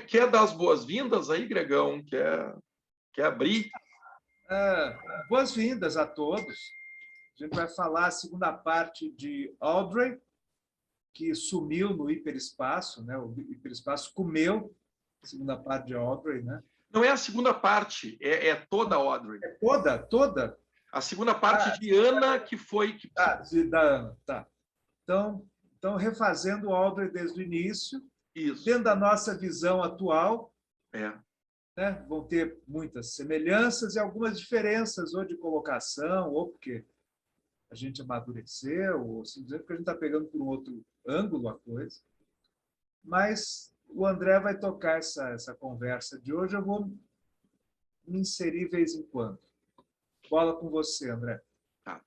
Quer dar as boas-vindas aí, Gregão? Quer abrir? Boas-vindas a todos. A gente vai falar a segunda parte de Audrey, que sumiu no hiperespaço, né? O hiperespaço comeu a segunda parte de Audrey, né? Não é a segunda parte, é toda a Audrey. É toda, toda? A segunda parte de Ana, que foi... Da Ana, tá. Então, refazendo Audrey desde o início, Isso. dentro da nossa visão atual, É. né? Vão ter muitas semelhanças e algumas diferenças, ou de colocação, ou porque a gente amadureceu, ou simplesmente porque a gente está pegando por um outro ângulo a coisa. Mas o André vai tocar essa conversa de hoje, eu vou me inserir de vez em quando. Bola com você, André. Tá.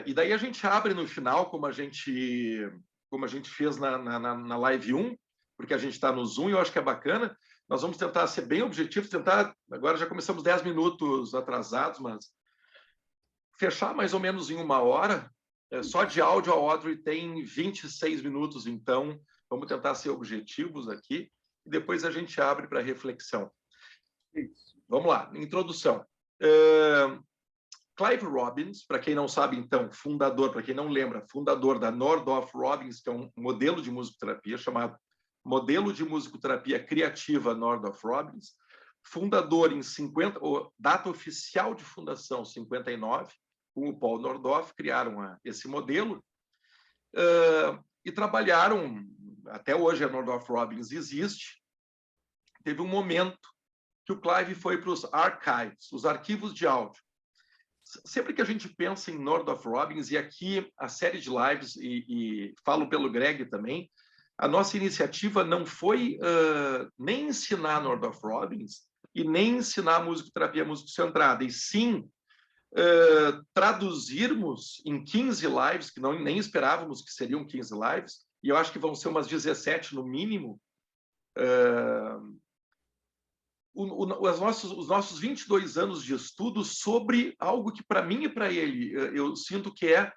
E daí a gente abre no final, como a gente fez na live 1, porque a gente está no Zoom e eu acho que é bacana. Nós vamos tentar ser bem objetivos, agora já começamos 10 minutos atrasados, mas fechar mais ou menos em 1 hora. Só de áudio a Audrey tem 26 minutos, então vamos tentar ser objetivos aqui e depois a gente abre para reflexão. Isso. Vamos lá, introdução. Clive Robbins, para quem não sabe, então, fundador, para quem não lembra, fundador da Nordhoff-Robbins, que é um modelo de musicoterapia chamado Modelo de Musicoterapia Criativa Nordhoff-Robbins, fundador em 50, data oficial de fundação 59, com o Paul Nordhoff, criaram esse modelo e trabalharam, até hoje a Nordhoff-Robbins existe. Teve um momento que o Clive foi para os archives, os arquivos de áudio. Sempre que a gente pensa em Nordhoff-Robbins, e aqui a série de lives, e falo pelo Greg também, a nossa iniciativa não foi nem ensinar Nordhoff-Robbins e nem ensinar musicoterapia musicocentrada, e sim traduzirmos em 15 lives, que nem esperávamos que seriam 15 lives, e eu acho que vão ser umas 17 no mínimo, os nossos 22 anos de estudo sobre algo que, para mim e para ele, eu sinto que é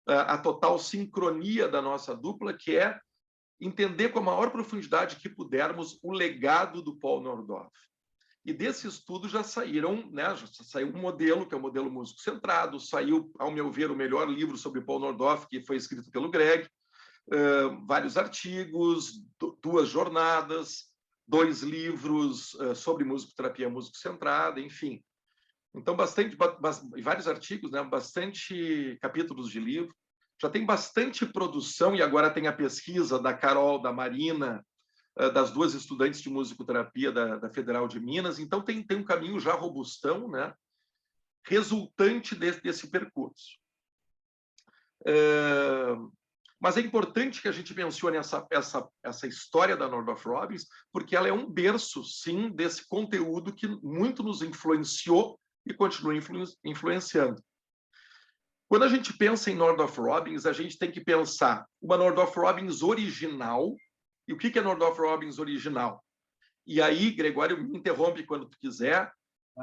a total sincronia da nossa dupla, que é entender com a maior profundidade que pudermos o legado do Paul Nordhoff. E desse estudo já saíram, né, já saiu um modelo, que é o modelo músico-centrado, saiu, ao meu ver, o melhor livro sobre Paul Nordhoff, que foi escrito pelo Greg, vários artigos, 2 jornadas, 2 livros sobre musicoterapia músico-centrada, enfim. Então, vários artigos, né, bastante capítulos de livro. Já tem bastante produção, e agora tem a pesquisa da Carol, da Marina, das 2 estudantes de musicoterapia da Federal de Minas. Então, tem um caminho já robustão, né, resultante desse percurso. Mas é importante que a gente mencione essa história da Nordhoff-Robbins, porque ela é um berço, sim, desse conteúdo que muito nos influenciou e continua influenciando. Quando a gente pensa em Nordhoff-Robbins, a gente tem que pensar uma Nordhoff-Robbins original. E o que é Nordhoff-Robbins original? E aí, Gregório, me interrompe quando tu quiser.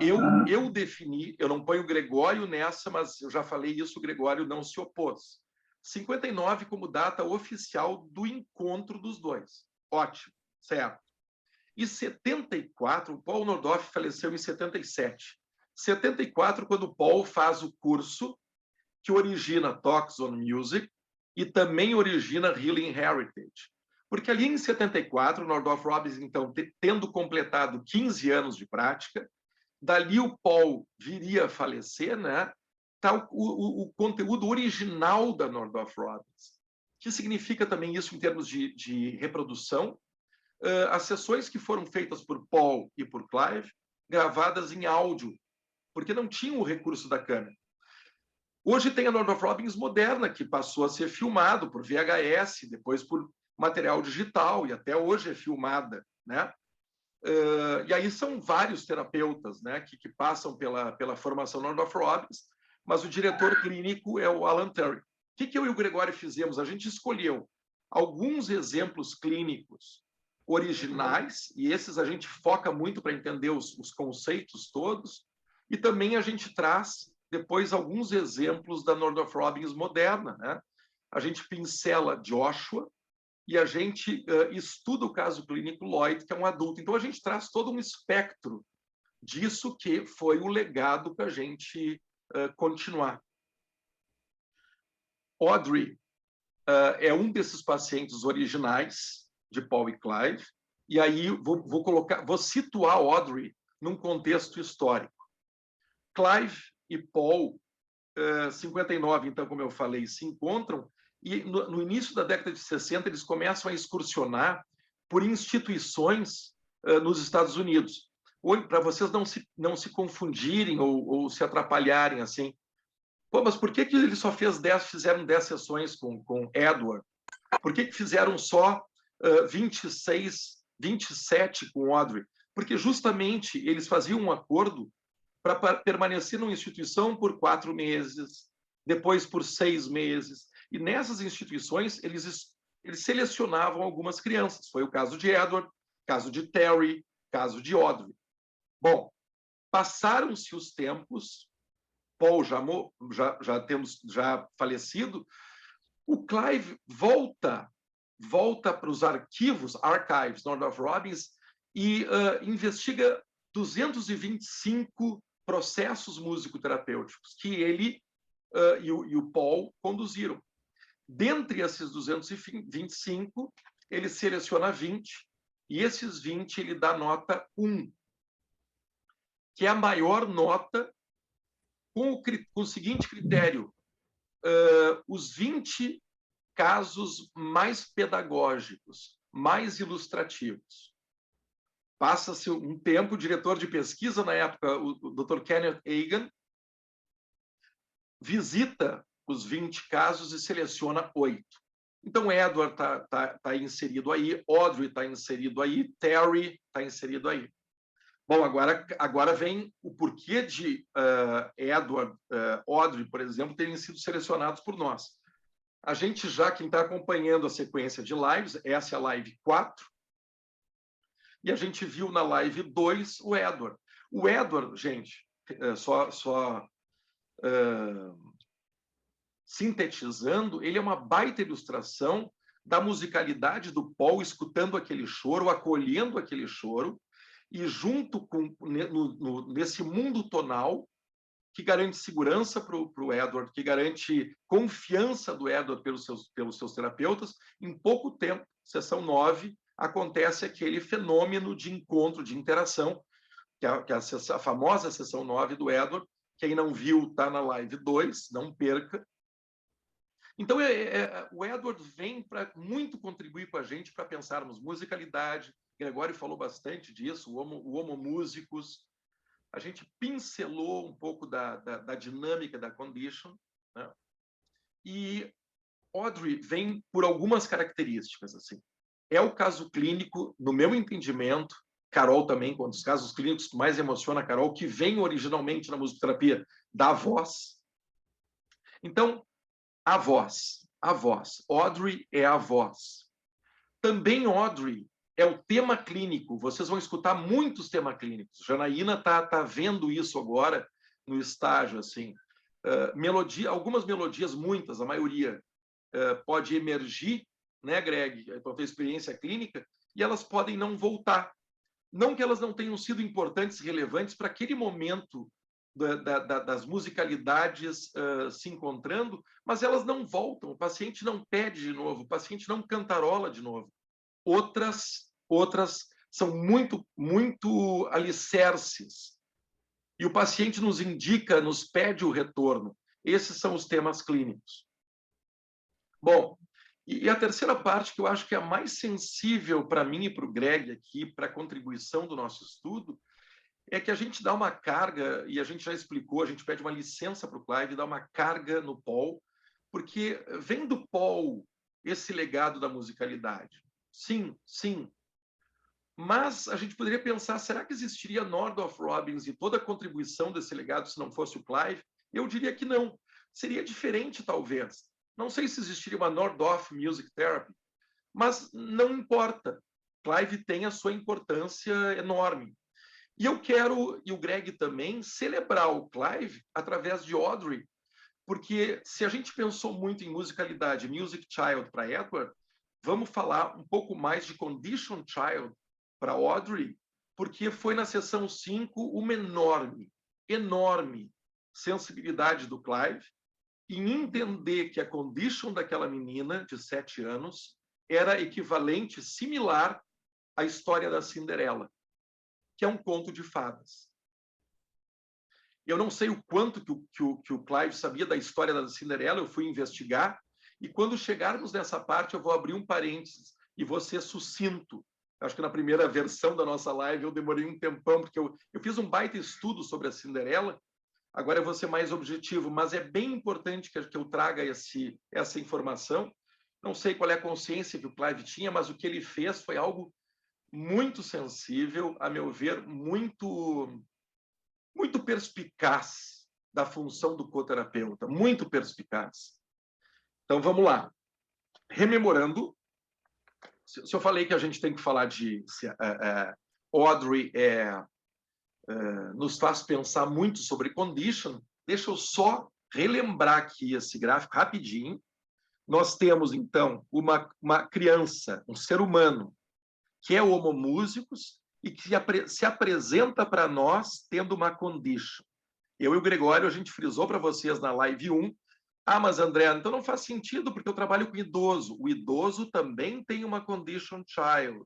Eu defini, eu não ponho o Gregório nessa, mas eu já falei isso, o Gregório não se opôs. 59 como data oficial do encontro dos dois. Ótimo, certo. E 74, o Paul Nordhoff faleceu em 77. 74, quando o Paul faz o curso que origina Talks on Music e também origina Healing Heritage. Porque ali em 74, o Nordhoff-Robbins, então, tendo completado 15 anos de prática, dali o Paul viria a falecer, né? Tá o conteúdo original da Nordhoff-Robbins. O que significa também isso em termos de reprodução? As sessões que foram feitas por Paul e por Clive, gravadas em áudio, porque não tinham o recurso da câmera. Hoje tem a Nordhoff-Robbins moderna, que passou a ser filmado por VHS, depois por material digital, e até hoje é filmada, né? E aí são vários terapeutas, né, que passam pela formação Nordhoff-Robbins, mas o diretor clínico é o Alan Turing. O que eu e o Gregório fizemos? A gente escolheu alguns exemplos clínicos originais, e esses a gente foca muito para entender os conceitos todos, e também a gente traz depois alguns exemplos da Nordhoff-Robbins moderna, né? A gente pincela Joshua, e a gente estuda o caso clínico Lloyd, que é um adulto. Então, a gente traz todo um espectro disso que foi o legado para a gente continuar. Audrey é um desses pacientes originais de Paul e Clive, e aí vou situar Audrey num contexto histórico. Clive e Paul, 59, então, como eu falei, se encontram, e no início da década de 60 eles começam a excursionar por instituições nos Estados Unidos. Para vocês não se confundirem ou se atrapalharem assim. Pô, mas por que ele só fizeram 10 sessões com Edward? Por que fizeram só 27 com Audrey? Porque justamente eles faziam um acordo para permanecer numa instituição por 4 meses, depois por 6 meses. E nessas instituições eles selecionavam algumas crianças. Foi o caso de Edward, caso de Terry, caso de Audrey. Bom, passaram-se os tempos, Paul já falecido, o Clive volta para os arquivos, Northrop Robbins, e investiga 225 processos musicoterapêuticos que ele e o Paul conduziram. Dentre esses 225, ele seleciona 20, e esses 20 ele dá nota 1, que é a maior nota, com o seguinte critério: os 20 casos mais pedagógicos, mais ilustrativos. Passa-se um tempo, o diretor de pesquisa na época, o Dr. Kenneth Hagan, visita os 20 casos e seleciona 8. Então, Edward está inserido aí, Audrey está inserido aí, Terry está inserido aí. Bom, agora vem o porquê de Edward, Audrey, por exemplo, terem sido selecionados por nós. A gente quem está acompanhando a sequência de lives, essa é a live 4, e a gente viu na live 2 o Edward. O Edward, gente, sintetizando, ele é uma baita ilustração da musicalidade do Paul, escutando aquele choro, acolhendo aquele choro, e junto nesse mundo tonal que garante segurança para o Edward, que garante confiança do Edward pelos seus terapeutas. Em pouco tempo, sessão 9, acontece aquele fenômeno de encontro, de interação, que é a famosa sessão 9 do Edward. Quem não viu, está na live 2, não perca. Então, o Edward vem para muito contribuir com a gente para pensarmos musicalidade. Gregório falou bastante disso, o Homo Musicus. A gente pincelou um pouco da dinâmica da condition, né? E Audrey vem por algumas características. Assim. É o caso clínico, no meu entendimento, Carol também, um dos casos clínicos que mais emociona a Carol, que vem originalmente na musicoterapia da voz. Então, a voz. Audrey é a voz. Também Audrey é o tema clínico. Vocês vão escutar muitos temas clínicos. Janaína está vendo isso agora no estágio. Assim. Algumas melodias, muitas, a maioria, pode emergir, né, Greg, para ter experiência clínica, e elas podem não voltar. Não que elas não tenham sido importantes e relevantes para aquele momento das musicalidades se encontrando, mas elas não voltam, o paciente não pede de novo, o paciente não cantarola de novo. Outras são muito alicerces. E o paciente nos indica, nos pede o retorno. Esses são os temas clínicos. Bom, e a terceira parte, que eu acho que é a mais sensível para mim e para o Greg aqui, para a contribuição do nosso estudo, é que a gente dá uma carga, e a gente já explicou, a gente pede uma licença para o Clive, dá uma carga no Paul, porque vem do Paul esse legado da musicalidade. Sim. Mas a gente poderia pensar, será que existiria Northrop Robbins e toda a contribuição desse legado se não fosse o Clive? Eu diria que não. Seria diferente, talvez. Não sei se existiria uma Northrop Music Therapy, mas não importa. Clive tem a sua importância enorme. E eu quero, e o Greg também, celebrar o Clive através de Audrey, porque se a gente pensou muito em musicalidade, Music Child para Edward, vamos falar um pouco mais de Conditioned Child para Audrey, porque foi na sessão 5 uma enorme sensibilidade do Clive em entender que a condition daquela menina de 7 anos era equivalente, similar à história da Cinderela, que é um conto de fadas. Eu não sei o quanto que o Clive sabia da história da Cinderela, eu fui investigar, e quando chegarmos nessa parte, eu vou abrir um parênteses e vou ser sucinto. Acho que na primeira versão da nossa live eu demorei um tempão, porque eu fiz um baita estudo sobre a Cinderela, agora eu vou ser mais objetivo, mas é bem importante que eu traga essa informação. Não sei qual é a consciência que o Clive tinha, mas o que ele fez foi algo muito sensível, a meu ver, muito perspicaz da função do coterapeuta, muito perspicaz. Então, vamos lá. Rememorando, se eu falei que a gente tem que falar de Audrey nos faz pensar muito sobre condition, deixa eu só relembrar aqui esse gráfico rapidinho. Nós temos, então, uma criança, um ser humano, que é homomúsicos e que se apresenta para nós tendo uma condition. Eu e o Gregório, a gente frisou para vocês na live 1, mas André, então não faz sentido, porque eu trabalho com idoso. O idoso também tem uma condition child.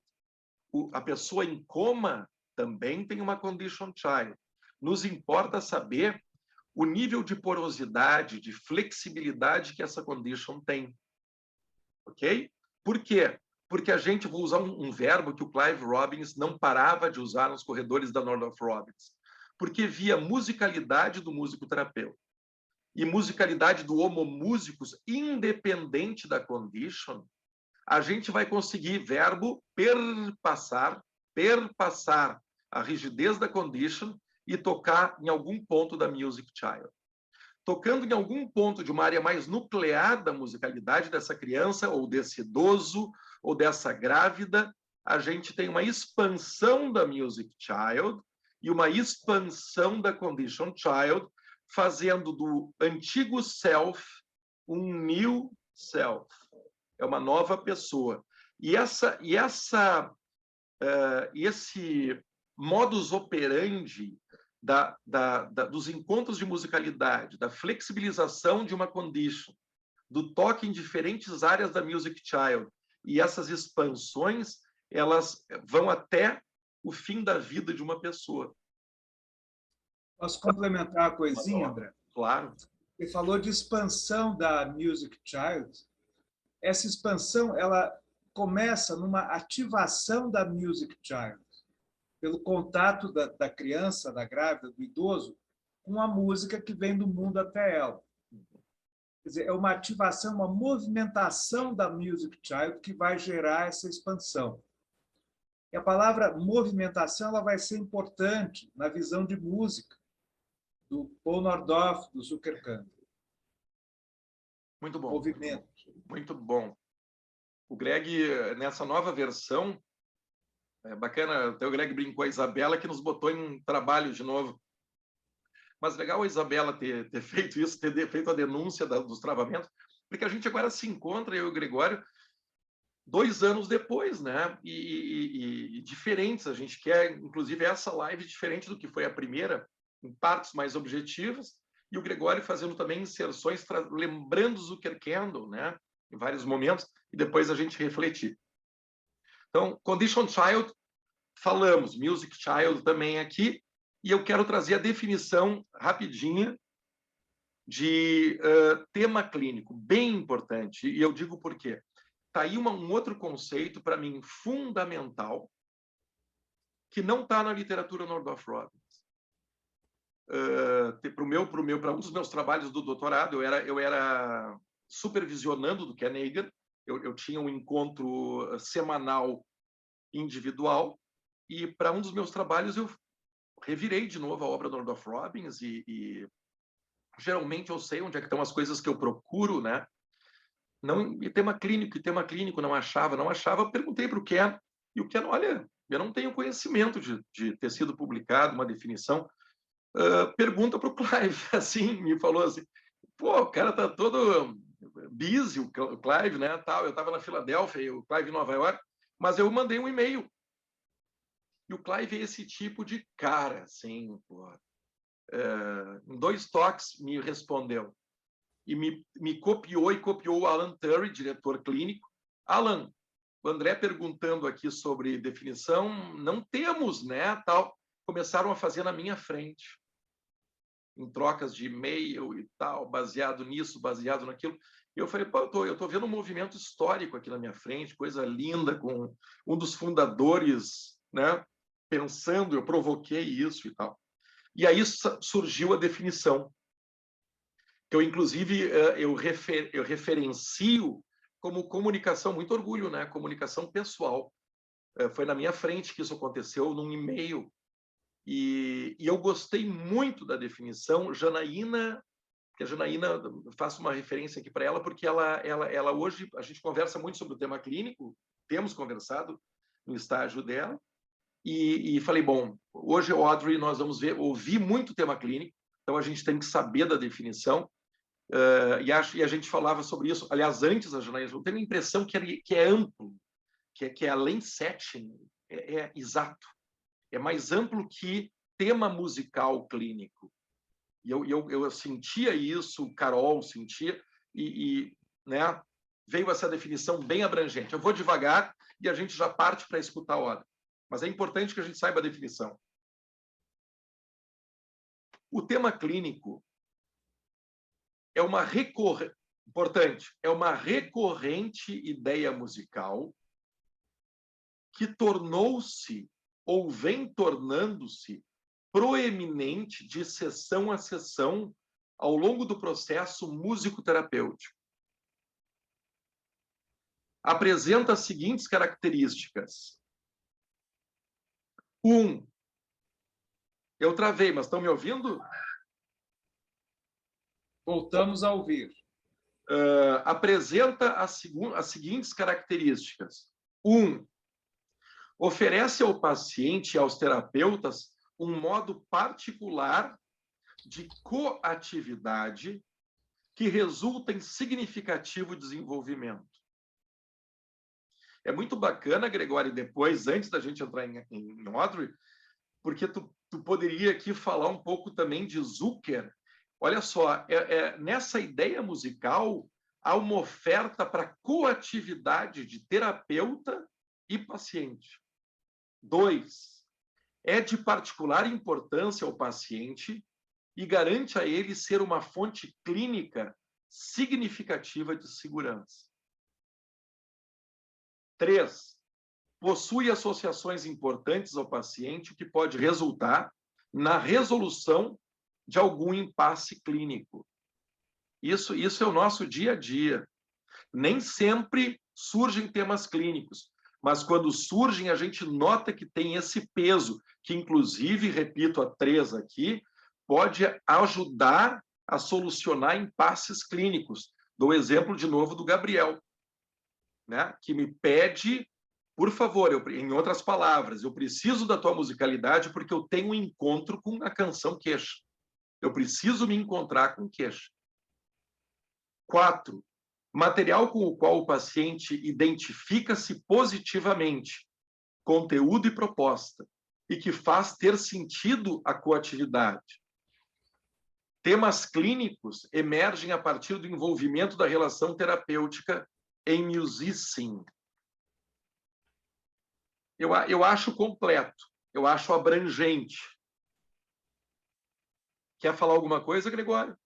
A pessoa em coma também tem uma condition child. Nos importa saber o nível de porosidade, de flexibilidade que essa condition tem. Ok? Por quê? Porque a gente, vou usar um verbo que o Clive Robbins não parava de usar nos corredores da Northrop Robbins, porque via musicalidade do músico-terapeuta e musicalidade do homomúsicos, independente da condition, a gente vai conseguir verbo perpassar a rigidez da condition e tocar em algum ponto da music child. Tocando em algum ponto de uma área mais nuclear da musicalidade dessa criança, ou desse idoso, ou dessa grávida, a gente tem uma expansão da music child e uma expansão da condition child, fazendo do antigo self um new self. É uma nova pessoa. E esse modus operandi dos encontros de musicalidade, da flexibilização de uma condition, do toque em diferentes áreas da music child, e essas expansões, elas vão até o fim da vida de uma pessoa. Posso complementar a coisinha, André? Claro. Você falou de expansão da music child. Essa expansão, ela começa numa ativação da music child, pelo contato da criança, da grávida, do idoso, com a música que vem do mundo até ela. Quer dizer, é uma ativação, uma movimentação da music child que vai gerar essa expansão. E a palavra movimentação ela vai ser importante na visão de música do Paul Nordorf, do Zuckerkant. Muito bom. Movimento. Muito bom. O Greg, nessa nova versão, é bacana, até o Greg brincou a Isabela, que nos botou em trabalho de novo. Mas legal a Isabela ter feito isso, ter feito a denúncia dos travamentos, porque a gente agora se encontra, eu e o Gregório, 2 anos depois, né? E diferentes. A gente quer, inclusive, essa live diferente do que foi a primeira, em partes mais objetivas, e o Gregório fazendo também inserções, lembrando Zuckerkandl, né? Em vários momentos, e depois a gente refletir. Então, Condition Child, falamos, Music Child também aqui, e eu quero trazer a definição rapidinha de tema clínico, bem importante, e eu digo por quê. Está aí um outro conceito, para mim, fundamental, que não está na literatura Northrop Robbins. Para um dos meus trabalhos do doutorado, eu era supervisionando do Ken Hager, eu tinha um encontro semanal individual, e para um dos meus trabalhos eu revirei de novo a obra do Northrop Robbins, e geralmente eu sei onde é que estão as coisas que eu procuro, né? Não, e tema clínico, não achava, eu perguntei para o Ken, e o Ken, olha, eu não tenho conhecimento de ter sido publicado uma definição, pergunta para o Clive, assim, me falou assim, pô, o cara está todo busy, o Clive, né, tal, eu estava na Filadélfia, e o Clive em Nova York, mas eu mandei um e-mail. E o Clive é esse tipo de cara, assim, pô, em 2 toques me respondeu. E me copiou e copiou o Alan Turry, diretor clínico. Alan, o André perguntando aqui sobre definição, não temos, né, tal. Começaram a fazer na minha frente, em trocas de e-mail e tal, baseado nisso, baseado naquilo. E eu falei, pô, eu estou vendo um movimento histórico aqui na minha frente, coisa linda, com um dos fundadores, né, pensando, eu provoquei isso e tal. E aí surgiu a definição, que eu, inclusive, eu referencio como comunicação, muito orgulho, né? Comunicação pessoal. Foi na minha frente que isso aconteceu, num e-mail. E eu gostei muito da definição. Janaína, que a Janaína, faço uma referência aqui para ela, porque ela hoje, a gente conversa muito sobre o tema clínico, temos conversado no estágio dela, e falei, bom, hoje, Audrey, nós vamos ouvir muito tema clínico, então a gente tem que saber da definição, e a gente falava sobre isso, aliás, antes da Janaína, eu tenho a impressão que é amplo, que é além setting, é exato, é mais amplo que tema musical clínico. E eu sentia isso, Carol sentia, né, veio essa definição bem abrangente. Eu vou devagar e a gente já parte para escutar a hora. Mas é importante que a gente saiba a definição. O tema clínico é uma recorrente ideia musical que tornou-se ou vem tornando-se proeminente de sessão a sessão ao longo do processo musicoterapêutico. Apresenta as seguintes características. 1. Eu travei, mas estão me ouvindo? Voltamos a ouvir. Apresenta as seguintes características. 1. Oferece ao paciente e aos terapeutas um modo particular de coatividade que resulta em significativo desenvolvimento. É muito bacana, Gregório, depois, antes da gente entrar em Audrey, porque tu poderia aqui falar um pouco também de Zucker. Olha só, nessa ideia musical, há uma oferta para coatividade de terapeuta e paciente. 2. É de particular importância ao paciente e garante a ele ser uma fonte clínica significativa de segurança. 3. Possui associações importantes ao paciente, o que pode resultar na resolução de algum impasse clínico. Isso é o nosso dia a dia. Nem sempre surgem temas clínicos, mas quando surgem, a gente nota que tem esse peso, que inclusive, repito a 3 aqui, pode ajudar a solucionar impasses clínicos. Dou o exemplo de novo do Gabriel, né, que me pede, por favor, em outras palavras, eu preciso da tua musicalidade porque eu tenho um encontro com a canção queixa. Eu preciso me encontrar com queixa. 4. Material com o qual o paciente identifica-se positivamente, conteúdo e proposta, e que faz ter sentido a coatividade. Temas clínicos emergem a partir do envolvimento da relação terapêutica em musicing. Eu acho completo, eu acho abrangente. Quer falar alguma coisa, Gregório?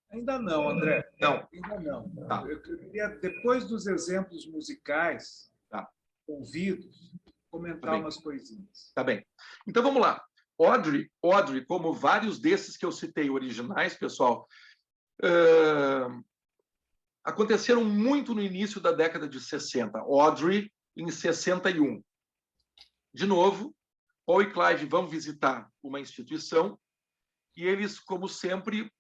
Ainda não, André. Não. Ainda não. Tá. Eu queria, depois dos exemplos musicais ouvidos, comentar umas coisinhas. Tá bem. Então, vamos lá. Audrey, como vários desses que eu citei originais, pessoal, aconteceram muito no início da década de 60. Audrey, em 61. De novo, Paul e Clive vão visitar uma instituição e eles, como sempre,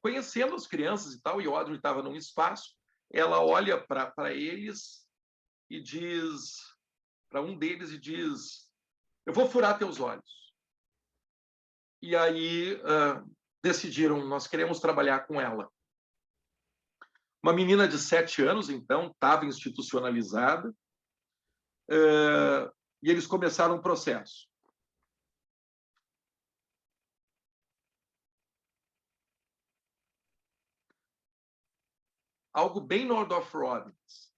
conhecendo as crianças e tal, e Audrey estava num espaço, ela olha para eles e diz, para um deles, e diz, eu vou furar teus olhos. E aí decidiram, nós queremos trabalhar com ela. Uma menina de 7 anos, então, estava institucionalizada, e eles começaram um processo. Algo bem Northrop Robbins.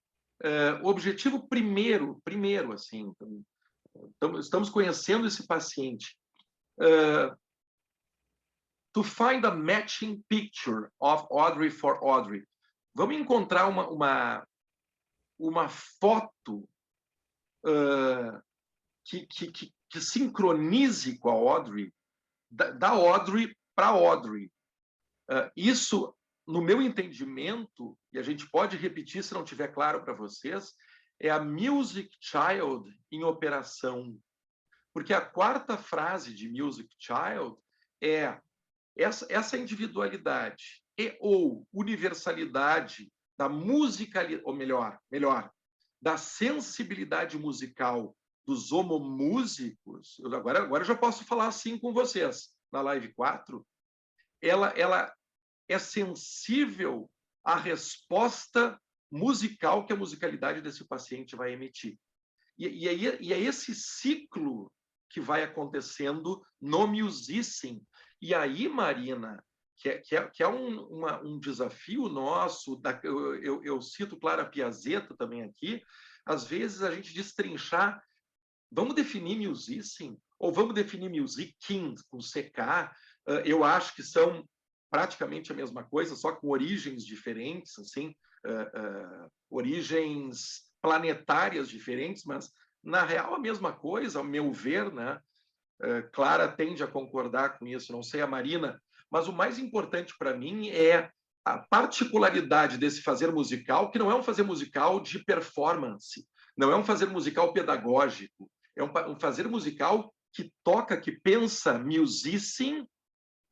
O objetivo primeiro, assim, estamos conhecendo esse paciente. To find a matching picture of Audrey for Audrey. Vamos encontrar uma foto que sincronize com a Audrey, da Audrey para Audrey. Isso, no meu entendimento, e a gente pode repetir se não estiver claro para vocês, é a Music Child em operação. Porque a quarta frase de Music Child é essa individualidade ou universalidade da musicalidade, ou melhor, da sensibilidade musical dos homomúsicos. Agora eu já posso falar assim com vocês, na Live 4, ela é sensível à resposta musical que a musicalidade desse paciente vai emitir. E é esse ciclo que vai acontecendo no musicing. E aí, Marina, que é um desafio nosso, eu cito Clara Piazzetta também aqui, às vezes a gente destrinchar, vamos definir musicing ou vamos definir musicking com CK? Eu acho que são praticamente a mesma coisa, só com origens diferentes, assim, origens planetárias diferentes, mas na real a mesma coisa, ao meu ver, né? Clara tende a concordar com isso, não sei a Marina, mas o mais importante para mim é a particularidade desse fazer musical, que não é um fazer musical de performance, não é um fazer musical pedagógico, é um fazer musical que toca, que pensa musicing,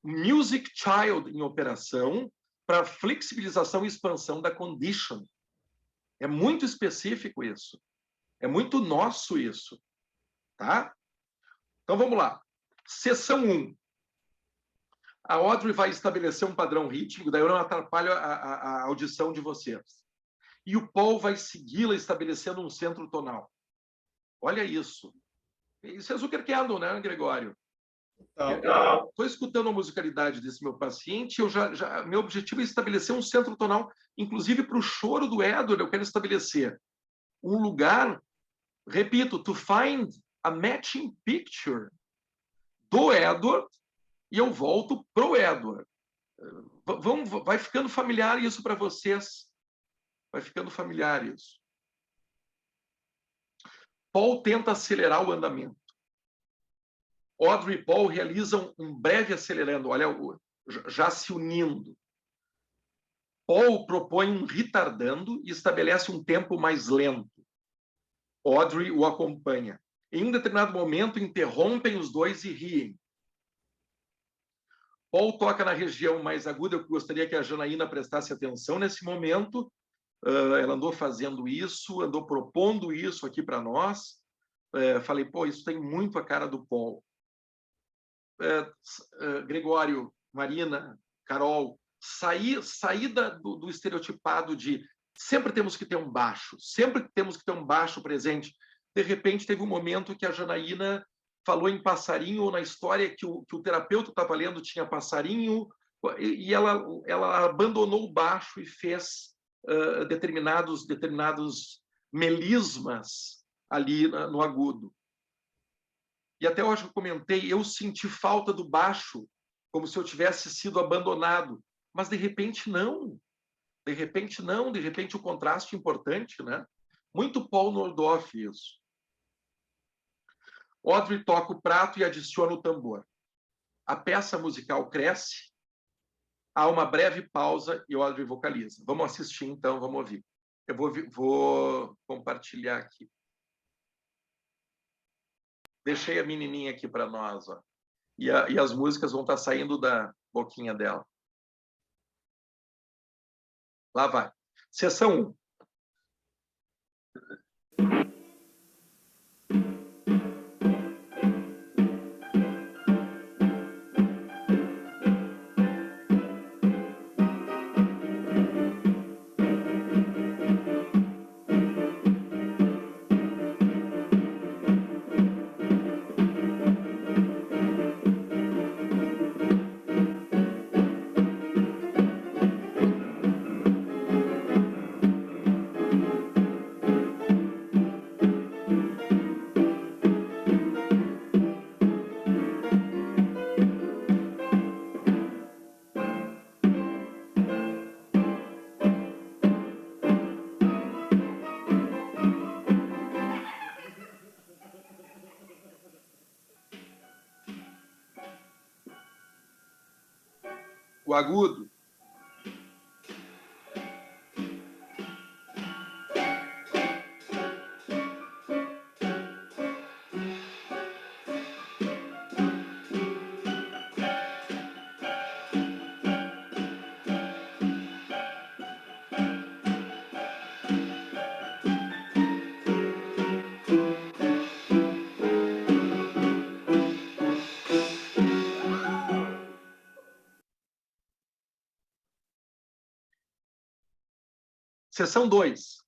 music child em operação para flexibilização e expansão da condition. É muito específico isso. É muito nosso isso. Tá? Então, vamos lá. Seção 1. A Audrey vai estabelecer um padrão rítmico, daí eu não atrapalho a audição de vocês. E o Paul vai segui-la estabelecendo um centro tonal. Olha isso. Isso é Zuckerkandl, né, Gregório? Estou escutando a musicalidade desse meu paciente, meu objetivo é estabelecer um centro tonal, inclusive para o choro do Edward, eu quero estabelecer um lugar, repito, to find a matching picture do Edward, e eu volto para o Edward. Vai ficando familiar isso para vocês. Vai ficando familiar isso. Paul tenta acelerar o andamento. Audrey e Paul realizam um breve acelerando, olha, já se unindo. Paul propõe um retardando e estabelece um tempo mais lento. Audrey o acompanha. Em um determinado momento, interrompem os dois e riem. Paul toca na região mais aguda. Eu gostaria que a Janaína prestasse atenção nesse momento. Ela andou fazendo isso, andou propondo isso aqui para nós. Falei, pô, isso tem muito a cara do Paul. Gregório, Marina, Carol, sair do estereotipado de sempre temos que ter um baixo, sempre temos que ter um baixo presente. De repente, teve um momento que a Janaína falou em passarinho, ou na história que o terapeuta estava lendo tinha passarinho, e ela abandonou o baixo e fez determinados melismas ali no agudo. E até hoje eu comentei, eu senti falta do baixo, como se eu tivesse sido abandonado. Mas, de repente, não. De repente, não. De repente, o contraste é importante, né? Muito Paul Nordhoff, isso. Audrey toca o prato e adiciona o tambor. A peça musical cresce, há uma breve pausa e Audrey vocaliza. Vamos assistir, então, vamos ouvir. Eu vou compartilhar aqui. Deixei a menininha aqui para nós, ó. E as músicas vão estar saindo da boquinha dela. Lá vai. Seção 1. o agudo. Seção 2.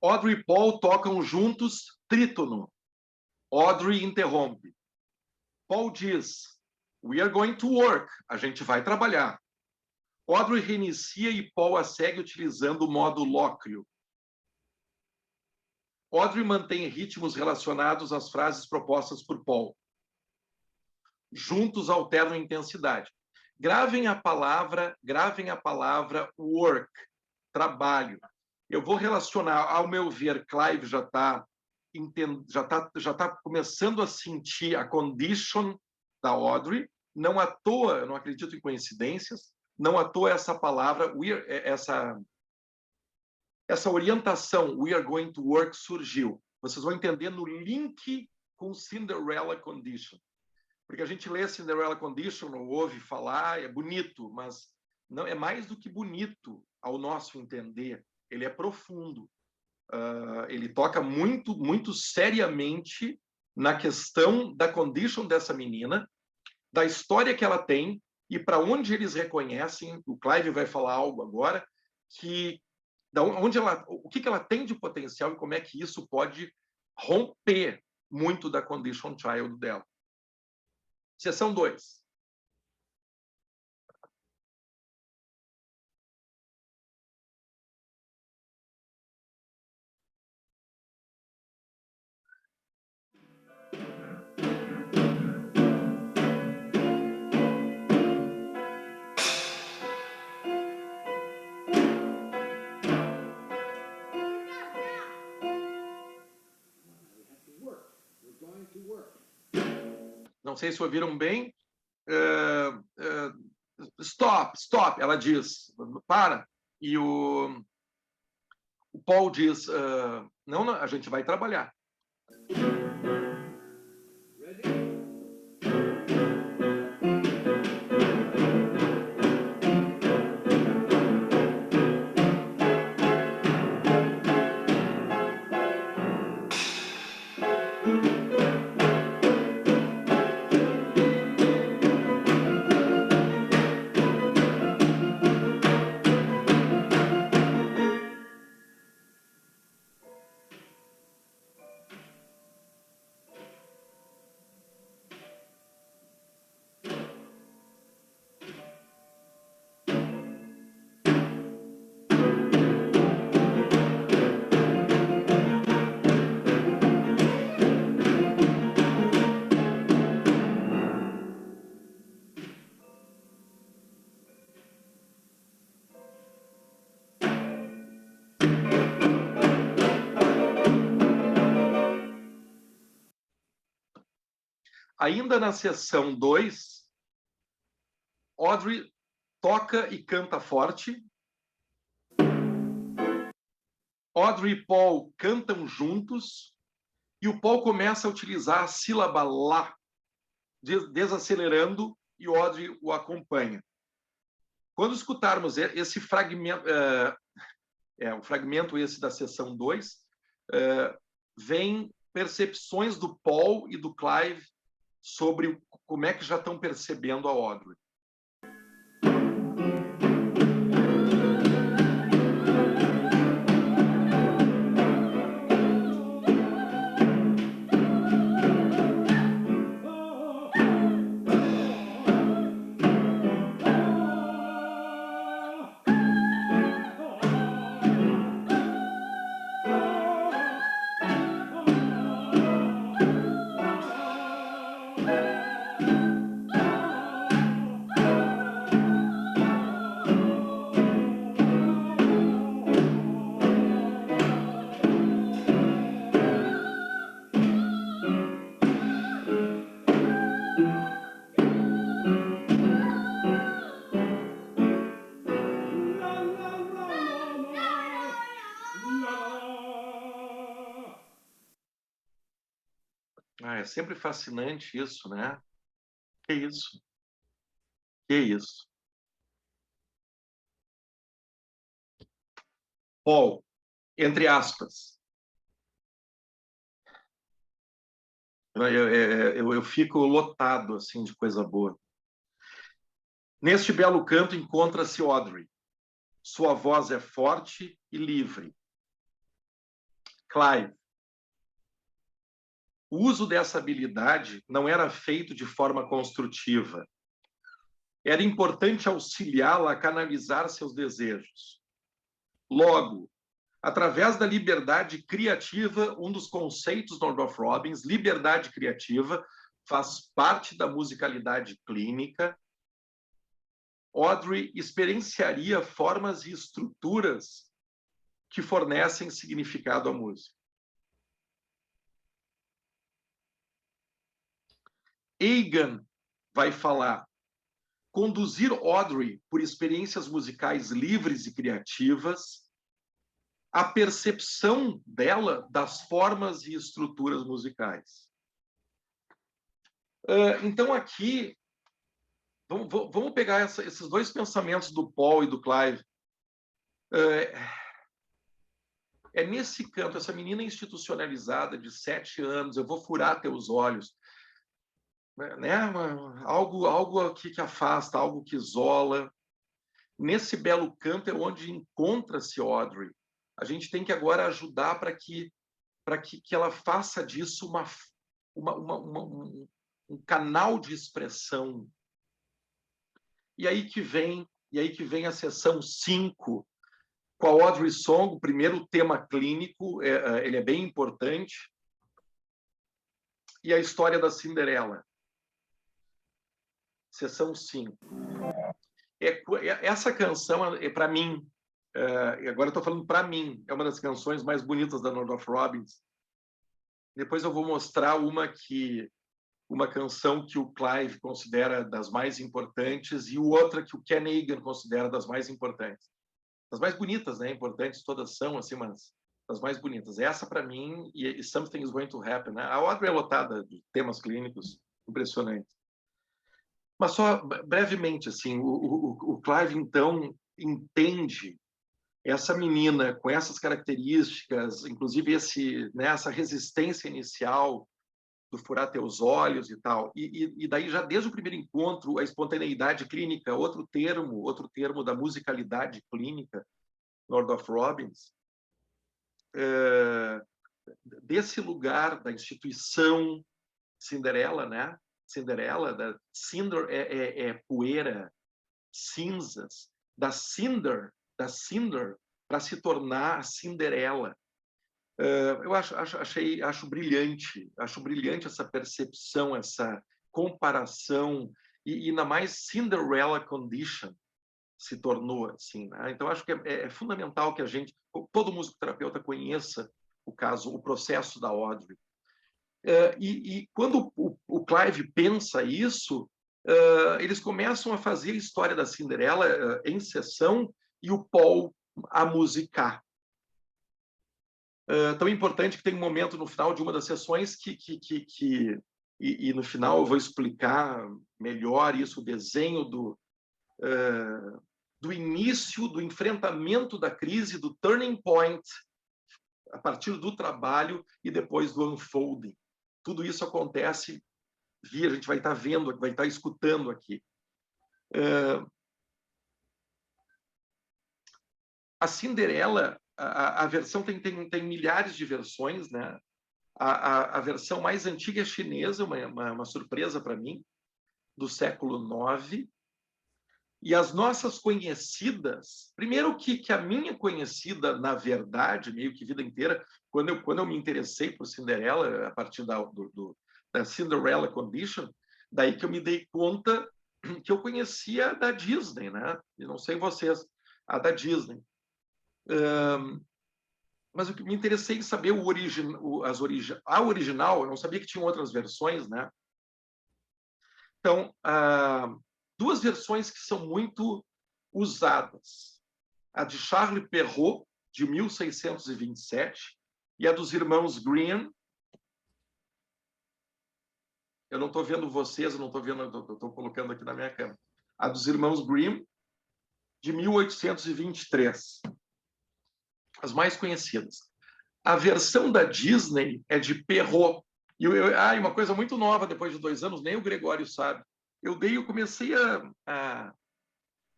Audrey e Paul tocam juntos trítono. Audrey interrompe. Paul diz, we are going to work. A gente vai trabalhar. Audrey reinicia e Paul a segue utilizando o modo lóquio. Audrey mantém ritmos relacionados às frases propostas por Paul. Juntos alternam intensidade. Gravem a palavra work, trabalho. Eu vou relacionar, ao meu ver, Clive já está começando a sentir a condition da Audrey. Não à toa, eu não acredito em coincidências, não à toa essa palavra, essa orientação, we are going to work, surgiu. Vocês vão entender no link com Cinderella Condition. Porque a gente lê Cinderella Condition, ou ouve falar, é bonito, mas não é mais do que bonito ao nosso entender. Ele é profundo. Ele toca muito, muito seriamente na questão da condition dessa menina, da história que ela tem e para onde eles reconhecem, o Clive vai falar algo agora, o que ela tem de potencial e como é que isso pode romper muito da condition child dela. Seção 2. Não sei se ouviram bem. Stop, ela diz, para. E o Paul diz, não, a gente vai trabalhar. Ainda na seção 2, Audrey toca e canta forte. Audrey e Paul cantam juntos. E o Paul começa a utilizar a sílaba lá, desacelerando, e o Audrey o acompanha. Quando escutarmos esse fragmento, o fragmento esse da seção 2, vem percepções do Paul e do Clive sobre como é que já estão percebendo a Audrey. Ah, é sempre fascinante isso, né? Que isso? Que isso? Paul, entre aspas, eu fico lotado assim de coisa boa. Neste belo canto encontra-se Audrey. Sua voz é forte e livre. Clive. O uso dessa habilidade não era feito de forma construtiva. Era importante auxiliá-la a canalizar seus desejos. Logo, através da liberdade criativa, um dos conceitos do Northrop Robbins, liberdade criativa, faz parte da musicalidade clínica. Audrey experienciaria formas e estruturas que fornecem significado à música. Egan vai falar: conduzir Audrey por experiências musicais livres e criativas, a percepção dela das formas e estruturas musicais. Então, aqui, vamos pegar esses dois pensamentos do Paul e do Clive. É nesse canto, essa menina institucionalizada de 7 anos, eu vou furar teus olhos, né? Algo que afasta, algo que isola. Nesse belo canto é onde encontra-se Audrey. A gente tem que agora ajudar para que ela faça disso um canal de expressão. E aí que vem a sessão 5, com a Audrey Song, o primeiro tema clínico, ele é bem importante, e a história da Cinderela. Sessão 5. Essa canção, para mim, agora eu estou falando para mim, é uma das canções mais bonitas da Northrop Robbins. Depois eu vou mostrar uma canção que o Clive considera das mais importantes e outra que o Ken Egan considera das mais importantes. Das mais bonitas, né? Importantes todas são, assim, mas das mais bonitas. Essa, para mim, e Something is Going to Happen, né? A Audrey é lotada de temas clínicos impressionantes. Mas só brevemente, assim, o Clive, então, entende essa menina com essas características, inclusive essa resistência inicial do furar teus olhos e tal. E daí, já desde o primeiro encontro, a espontaneidade clínica, outro termo da musicalidade clínica, Northrop Robbins, desse lugar da instituição Cinderela, né? Cinderela, cinder é poeira, cinzas, da cinder para se tornar a Cinderela. Eu acho brilhante essa percepção, essa comparação, e ainda mais Cinderella Condition se tornou assim, né? Então acho que é fundamental que todo musicoterapeuta conheça o processo da Audrey. E quando o Clive pensa isso, eles começam a fazer a história da Cinderela em sessão e o Paul a musicar. Tão importante que tem um momento no final de uma das sessões e no final eu vou explicar melhor isso, o desenho do início, do enfrentamento da crise, do turning point, a partir do trabalho e depois do unfolding. Tudo isso acontece a gente vai estar vendo, vai estar escutando aqui. A Cinderela, a versão tem milhares de versões, né? A versão mais antiga é chinesa, uma surpresa para mim, do século IX. E as nossas conhecidas, primeiro que a minha conhecida, na verdade, meio que vida inteira, quando eu me interessei por Cinderela, a partir da Cinderella Condition, daí que eu me dei conta que eu conhecia da Disney, né? E não sei vocês, a da Disney. Mas o que me interessei em saber a original, eu não sabia que tinham outras versões, né? Então, duas versões que são muito usadas. A de Charles Perrault, de 1627, e a dos irmãos Grimm, eu não estou vendo vocês, eu não estou vendo, eu estou colocando aqui na minha câmera. A dos irmãos Grimm, de 1823. As mais conhecidas. A versão da Disney é de Perrault. E uma coisa muito nova, depois de 2 anos, nem o Gregório sabe. Eu comecei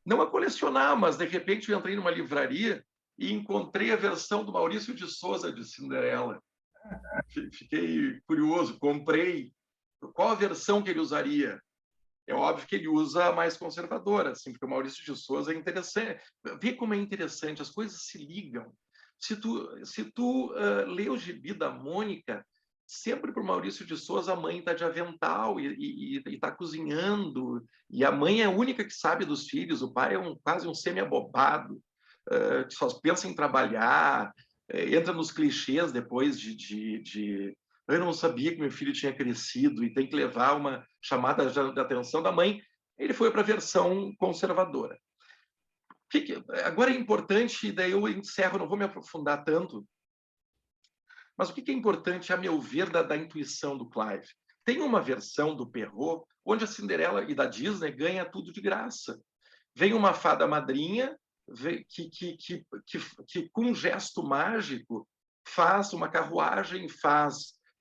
não a colecionar, mas de repente eu entrei numa livraria e encontrei a versão do Maurício de Souza de Cinderela. Fiquei curioso, comprei. Qual a versão que ele usaria? É óbvio que ele usa a mais conservadora, assim, porque o Maurício de Souza é interessante. Vê como é interessante, as coisas se ligam. Se tu lê o Gibi da Mônica, sempre para o Maurício de Souza a mãe está de avental e está cozinhando, e a mãe é a única que sabe dos filhos, o pai é quase um semi-abobado, que só pensa em trabalhar, entra nos clichês depois eu não sabia que meu filho tinha crescido e tem que levar uma chamada de atenção da mãe. Ele foi para a versão conservadora. Agora é importante, daí eu encerro, não vou me aprofundar tanto, mas o que é importante, a meu ver, da intuição do Clive? Tem uma versão do Perrault onde a Cinderela e da Disney ganha tudo de graça. Vem uma fada madrinha que com um gesto mágico, faz uma carruagem,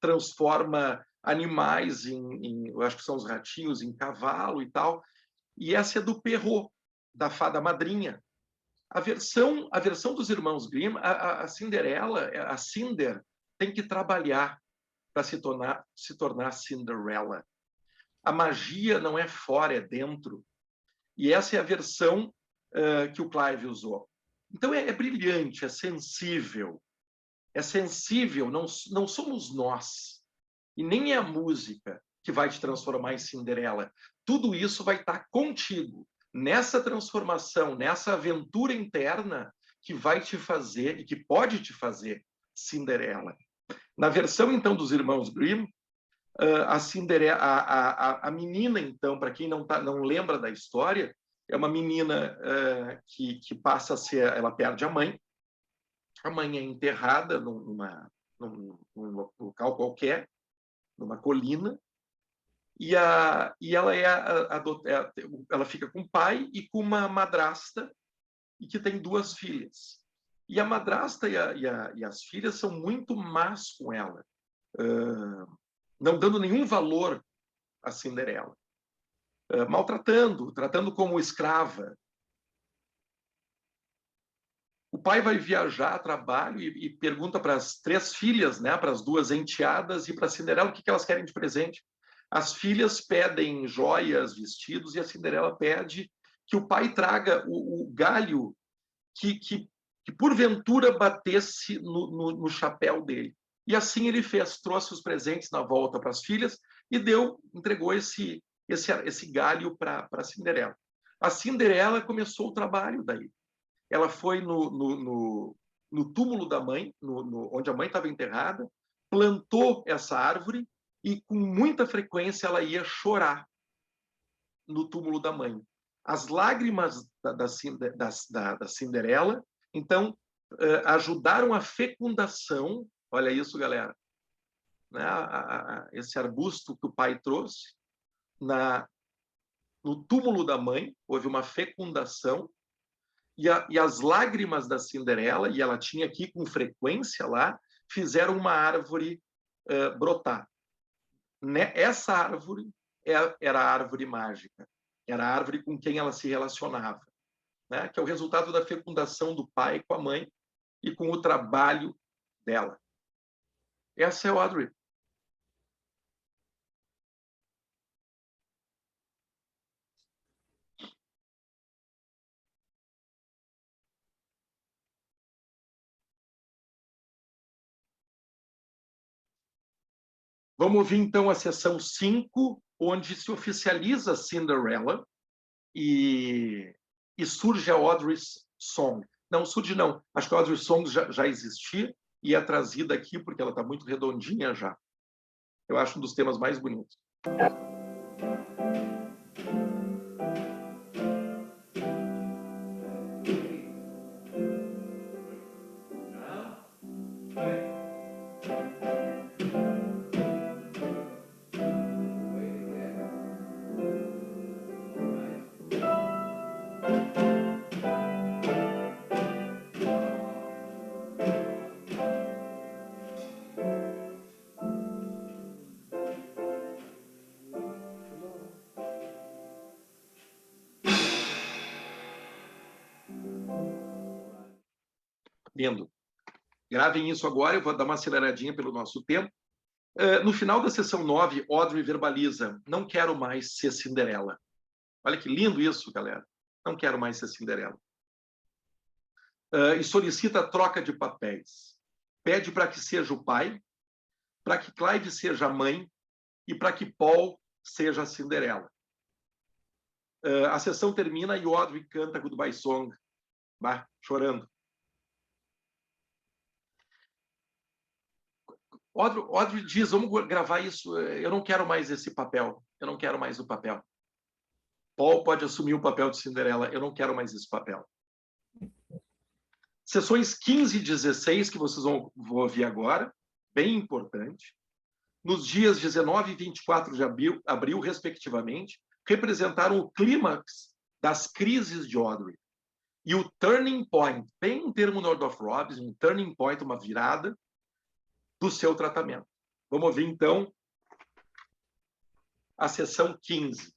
transforma animais eu acho que são os ratinhos, em cavalo e tal. E essa é do Perrault, da fada madrinha. A versão dos irmãos Grimm, a Cinderela, a Cinder, tem que trabalhar para se tornar Cinderella. A magia não é fora, é dentro. E essa é a versão que o Clive usou. Então é brilhante, é sensível. É sensível, não somos nós. E nem é a música que vai te transformar em Cinderela. Tudo isso vai estar contigo, nessa transformação, nessa aventura interna que vai te fazer e que pode te fazer Cinderela. Na versão, então, dos irmãos Grimm, a Cinderela, a menina, então, para quem não lembra da história, é uma menina que passa a ser, ela perde a mãe é enterrada num local qualquer, numa colina, e ela fica com o pai e com uma madrasta, e que tem 2 filhas. E a madrasta e as filhas são muito más com ela, não dando nenhum valor a Cinderela, tratando como escrava. O pai vai viajar a trabalho e pergunta para as 3 filhas, né, para as 2 enteadas e para a Cinderela o que elas querem de presente. As filhas pedem joias, vestidos, e a Cinderela pede que o pai traga o galho que porventura batesse no chapéu dele. E assim ele fez, trouxe os presentes na volta para as filhas e entregou esse galho para a Cinderela. A Cinderela começou o trabalho daí. Ela foi no túmulo da mãe, onde a mãe estava enterrada, plantou essa árvore e com muita frequência ela ia chorar no túmulo da mãe. As lágrimas da Cinderela, então, ajudaram a fecundação, olha isso, galera, né? Esse arbusto que o pai trouxe, no túmulo da mãe, houve uma fecundação, e as lágrimas da Cinderela, e ela tinha aqui com frequência lá, fizeram uma árvore brotar. Essa árvore era a árvore mágica, era a árvore com quem ela se relacionava, né? Que é o resultado da fecundação do pai com a mãe e com o trabalho dela. Essa é a Audrey. Vamos ouvir, então, a sessão 5, onde se oficializa Cinderella e surge a Audrey's Song. Não, surge não. Acho que a Audrey's Song já existia e é trazida aqui porque ela está muito redondinha já. Eu acho um dos temas mais bonitos. Lindo. Gravem isso agora, eu vou dar uma aceleradinha pelo nosso tempo. No final da sessão 9, Audrey verbaliza: não quero mais ser Cinderela. Olha que lindo isso, galera. Não quero mais ser Cinderela. E solicita a troca de papéis. Pede para que seja o pai, para que Clive seja a mãe e para que Paul seja a Cinderela. A sessão termina e Audrey canta Goodbye Song, chorando. Audrey diz: vamos gravar isso, eu não quero mais esse papel, eu não quero mais o papel. Paul pode assumir o papel de Cinderela, eu não quero mais esse papel. Sessões 15 e 16, que vocês vão ouvir agora, bem importante. Nos dias 19 e 24 de abril, respectivamente, representaram o clímax das crises de Audrey. E o turning point, bem um termo no Northrop Robbins, um turning point, uma virada do seu tratamento. Vamos ouvir, então, a sessão 15.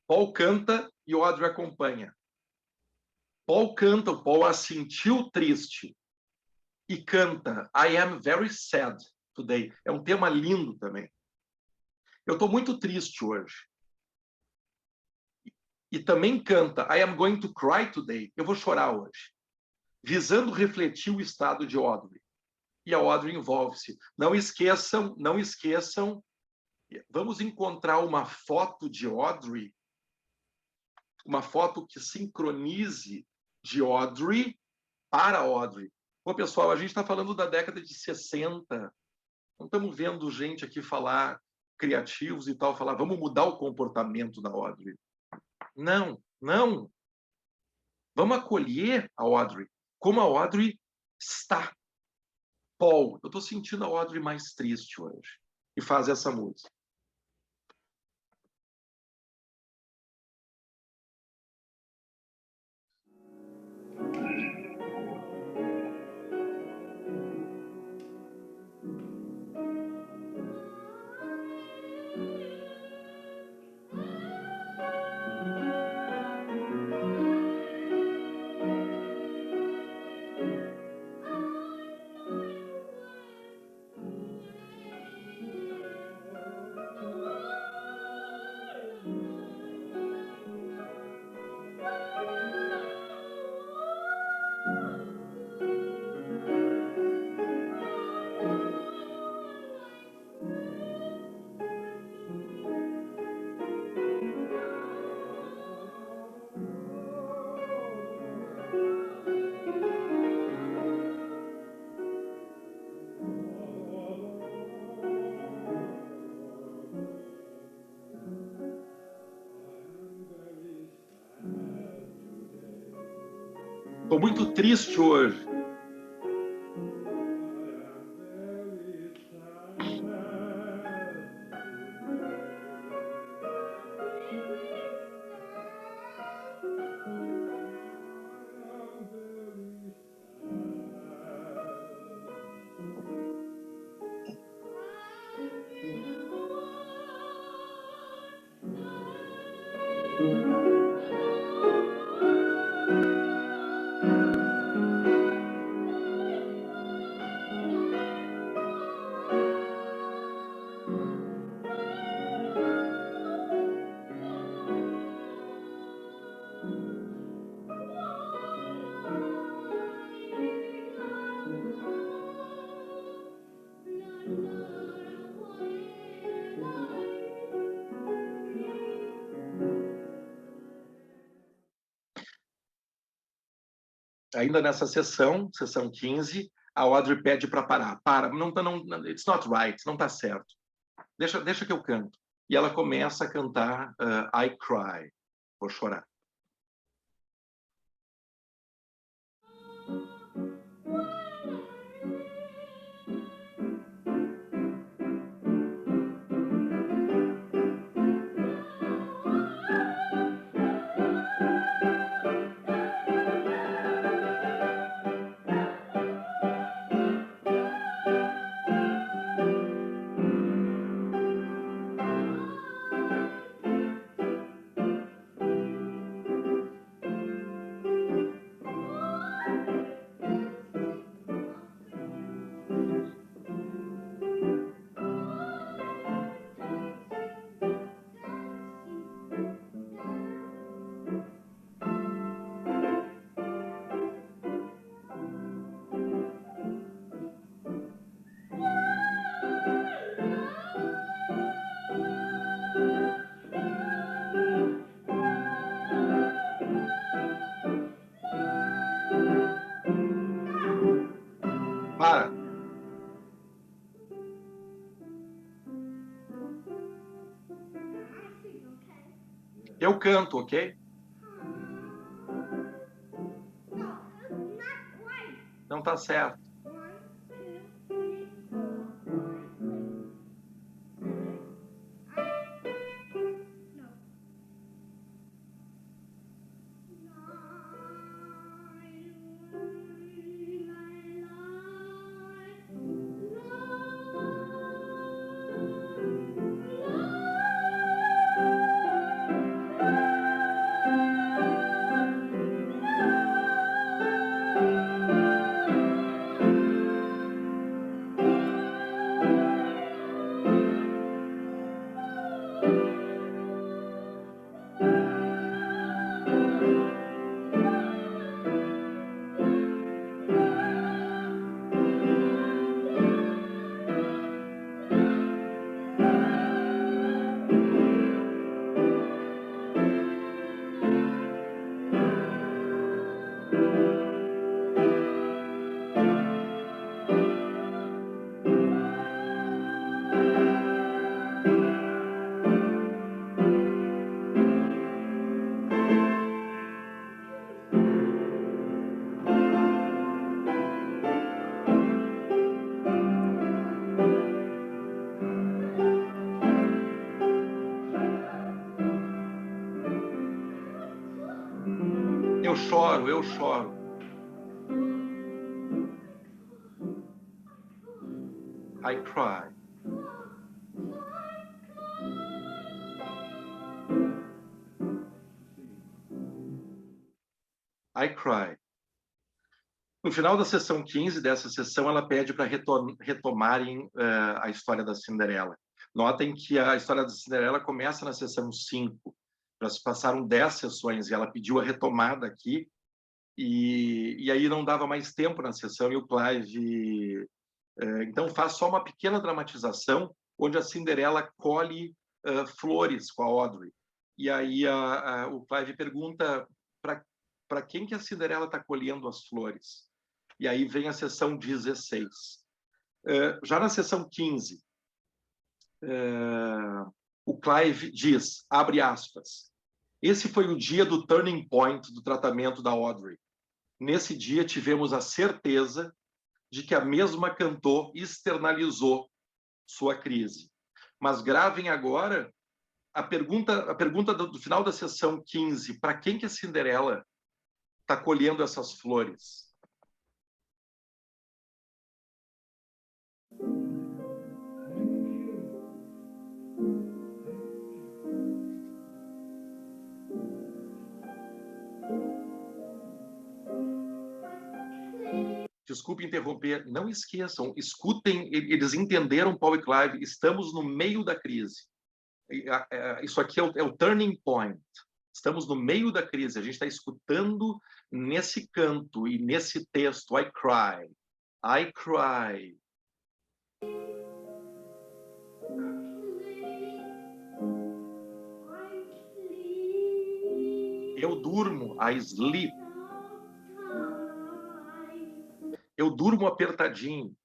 Paul canta e Audrey acompanha. Paul canta, o Paul a sentiu triste e canta I am very sad today. É um tema lindo também. Eu estou muito triste hoje. E também canta I am going to cry today. Eu vou chorar hoje. Visando refletir o estado de Audrey. E a Audrey envolve-se. Não esqueçam, vamos encontrar uma foto de Audrey, uma foto que sincronize de Audrey para Audrey. Pô, pessoal, a gente está falando da década de 60. Não estamos vendo gente aqui falar, criativos e tal, falar, vamos mudar o comportamento da Audrey. Não, não. Vamos acolher a Audrey como a Audrey está. Paul, eu estou sentindo a Audrey mais triste hoje. E faz essa música. Estou muito triste hoje. Ainda nessa sessão 15, a Audrey pede para parar. Para, não, it's not right, não está certo. Deixa que eu canto. E ela começa a cantar I Cry, vou chorar. Eu canto, ok? Não tá certo. Eu choro, eu choro. I cry. I cry. No final da sessão 15 dessa sessão, ela pede para retomarem a história da Cinderela. Notem que a história da Cinderela começa na sessão 5. Já se passaram 10 sessões e ela pediu a retomada aqui. E aí não dava mais tempo na sessão e o Clive então faz só uma pequena dramatização onde a Cinderela colhe flores com a Audrey. E aí o Clive pergunta para quem que a Cinderela está colhendo as flores. E aí vem a sessão 16. Já na sessão 15, o Clive diz, abre aspas, esse foi o dia do turning point do tratamento da Audrey. Nesse dia tivemos a certeza de que a mesma cantor externalizou sua crise. Mas gravem agora a pergunta do final da sessão 15, para quem que a Cinderela está colhendo essas flores? Desculpe interromper, não esqueçam, escutem, eles entenderam, Paul e Clive, estamos no meio da crise. Isso aqui é o turning point. Estamos no meio da crise, a gente está escutando nesse canto e nesse texto, I cry, I cry. Eu durmo, I sleep. Eu durmo apertadinho.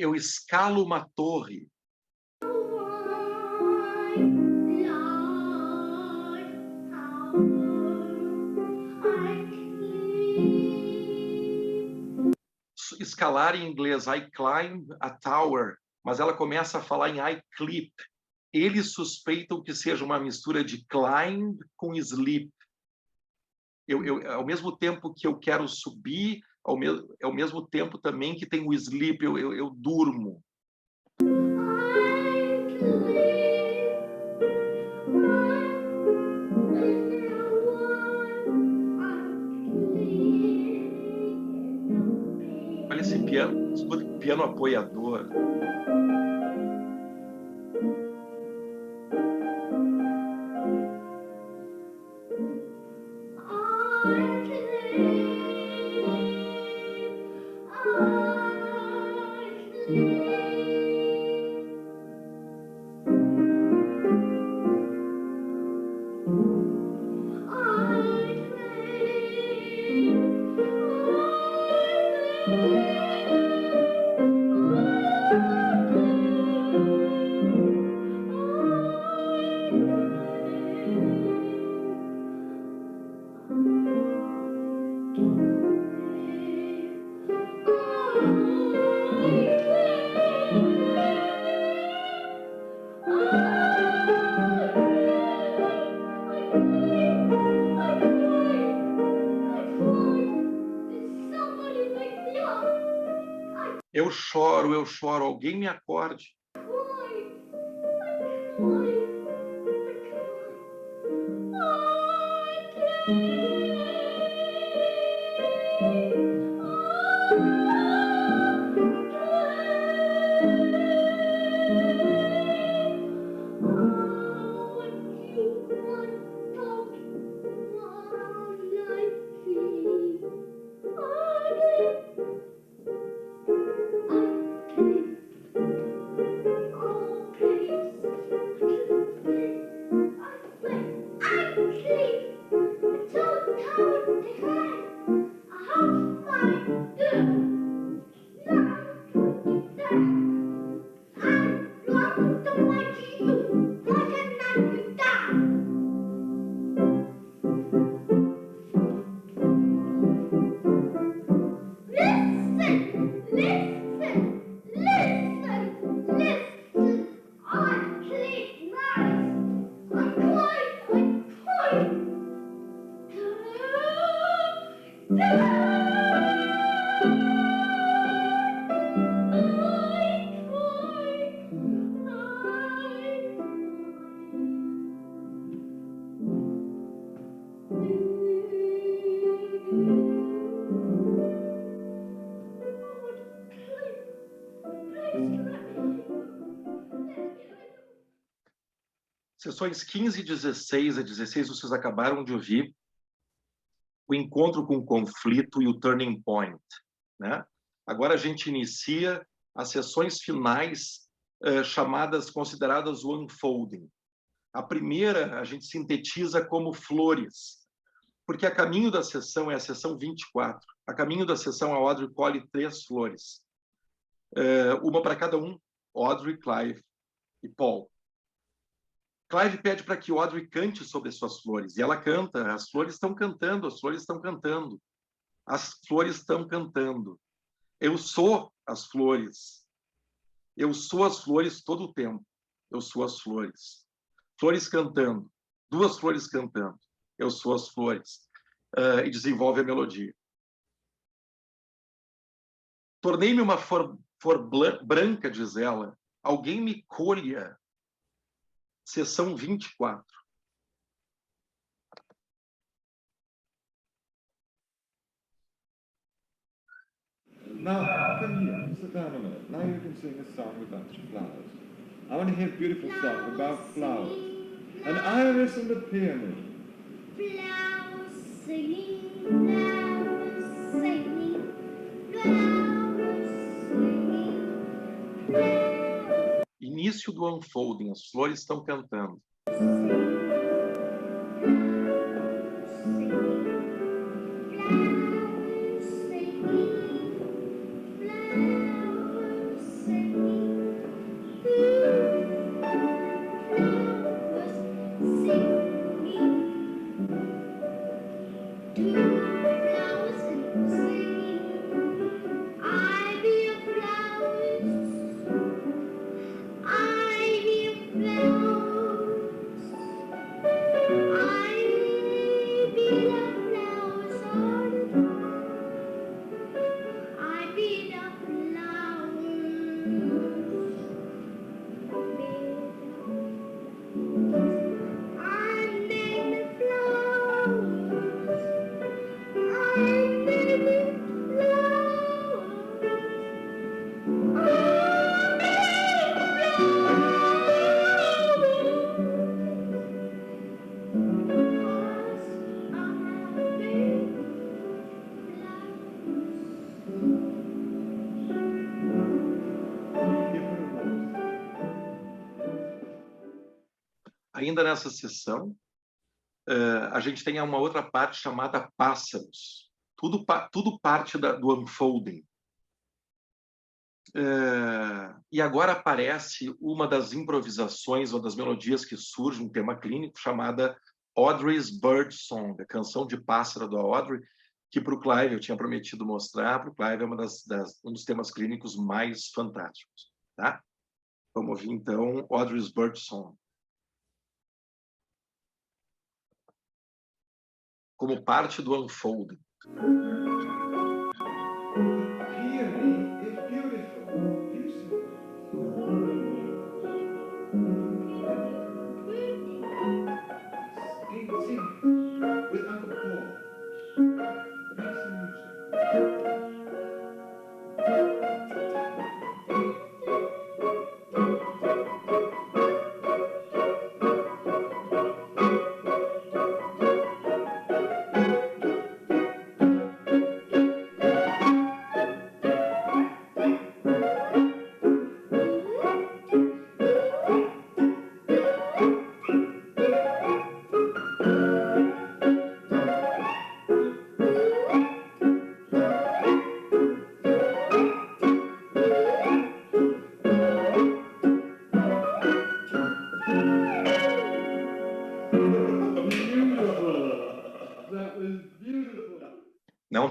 Eu escalo uma torre. Escalar em inglês, I climb a tower, mas ela começa a falar em I clip. Eles suspeitam que seja uma mistura de climb com sleep. Ao mesmo tempo que eu quero subir, ao mesmo tempo também que tem o sleep, eu durmo. Olha esse piano, escuta que piano apoiador. Eu choro, alguém me acorde. Sessões 15 e 16 a 16, vocês acabaram de ouvir o encontro com o conflito e o turning point, né? Agora a gente inicia as sessões finais consideradas o unfolding. A primeira a gente sintetiza como flores, porque a caminho da sessão é a sessão 24. A caminho da sessão a Audrey colhe 3 flores, uma para cada um, Audrey, Clive e Paul. Clive pede para que Audrey cante sobre as suas flores, e ela canta. As flores estão cantando, as flores estão cantando. As flores estão cantando. Eu sou as flores. Eu sou as flores todo o tempo. Eu sou as flores. Flores cantando. 2 flores cantando. Eu sou as flores. E desenvolve a melodia. Tornei-me uma flor branca, diz ela. Alguém me colha. Sessão 24. Now, come here, sit down a minute. Now you can sing a song about your flowers. I want to hear a beautiful song about flowers. An iris and a peony. Flowers singing, flowers singing, flowers singing, flowers. Início do unfolding, as flores estão cantando. Ainda nessa sessão, a gente tem uma outra parte chamada pássaros. Tudo parte do unfolding. E agora aparece uma das improvisações, uma das melodias que surge, um tema clínico, chamada Audrey's Bird Song, a canção de pássaro da Audrey, que para o Clive eu tinha prometido mostrar. Para o Clive é um dos temas clínicos mais fantásticos. Tá? Vamos ouvir, então, Audrey's Bird Song. Como parte do unfolding. Peony is beautiful.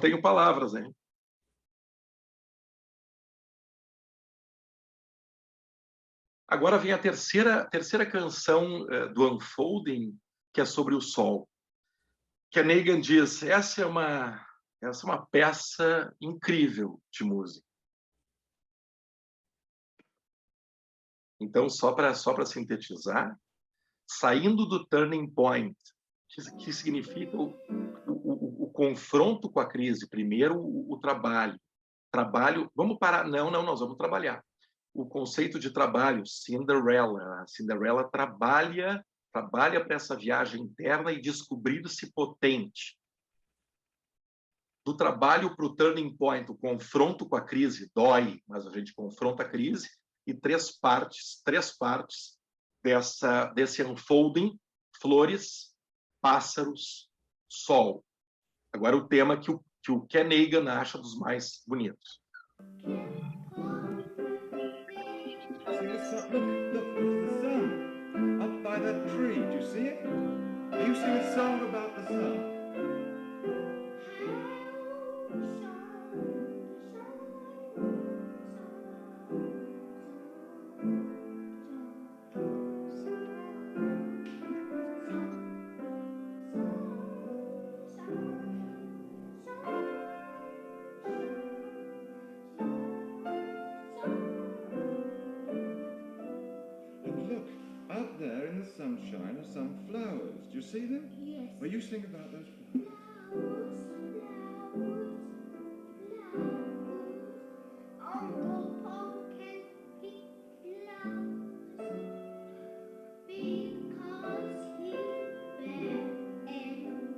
tenho palavras, hein? Agora vem a terceira canção do Unfolding, que é sobre o sol. Que a Nagin diz, essa é uma peça incrível de música. Então, só para sintetizar, saindo do turning point, que significa o confronto com a crise, primeiro o trabalho. Vamos parar, não, nós vamos trabalhar. O conceito de trabalho, Cinderella. A Cinderella trabalha para essa viagem interna e descobrir-se potente. Do trabalho para o turning point, o confronto com a crise, dói, mas a gente confronta a crise, e três partes desse unfolding: flores, pássaros, sol. Agora o tema que o Ken Nagin acha dos mais bonitos. Look, it's the sun up by that tree. Do you see it? You sing a song about the sun. Out there in the sunshine are some flowers. Do you see them? Yes. Well, you sing about those flowers. Uncle Paul can pick flowers because he's fair and good.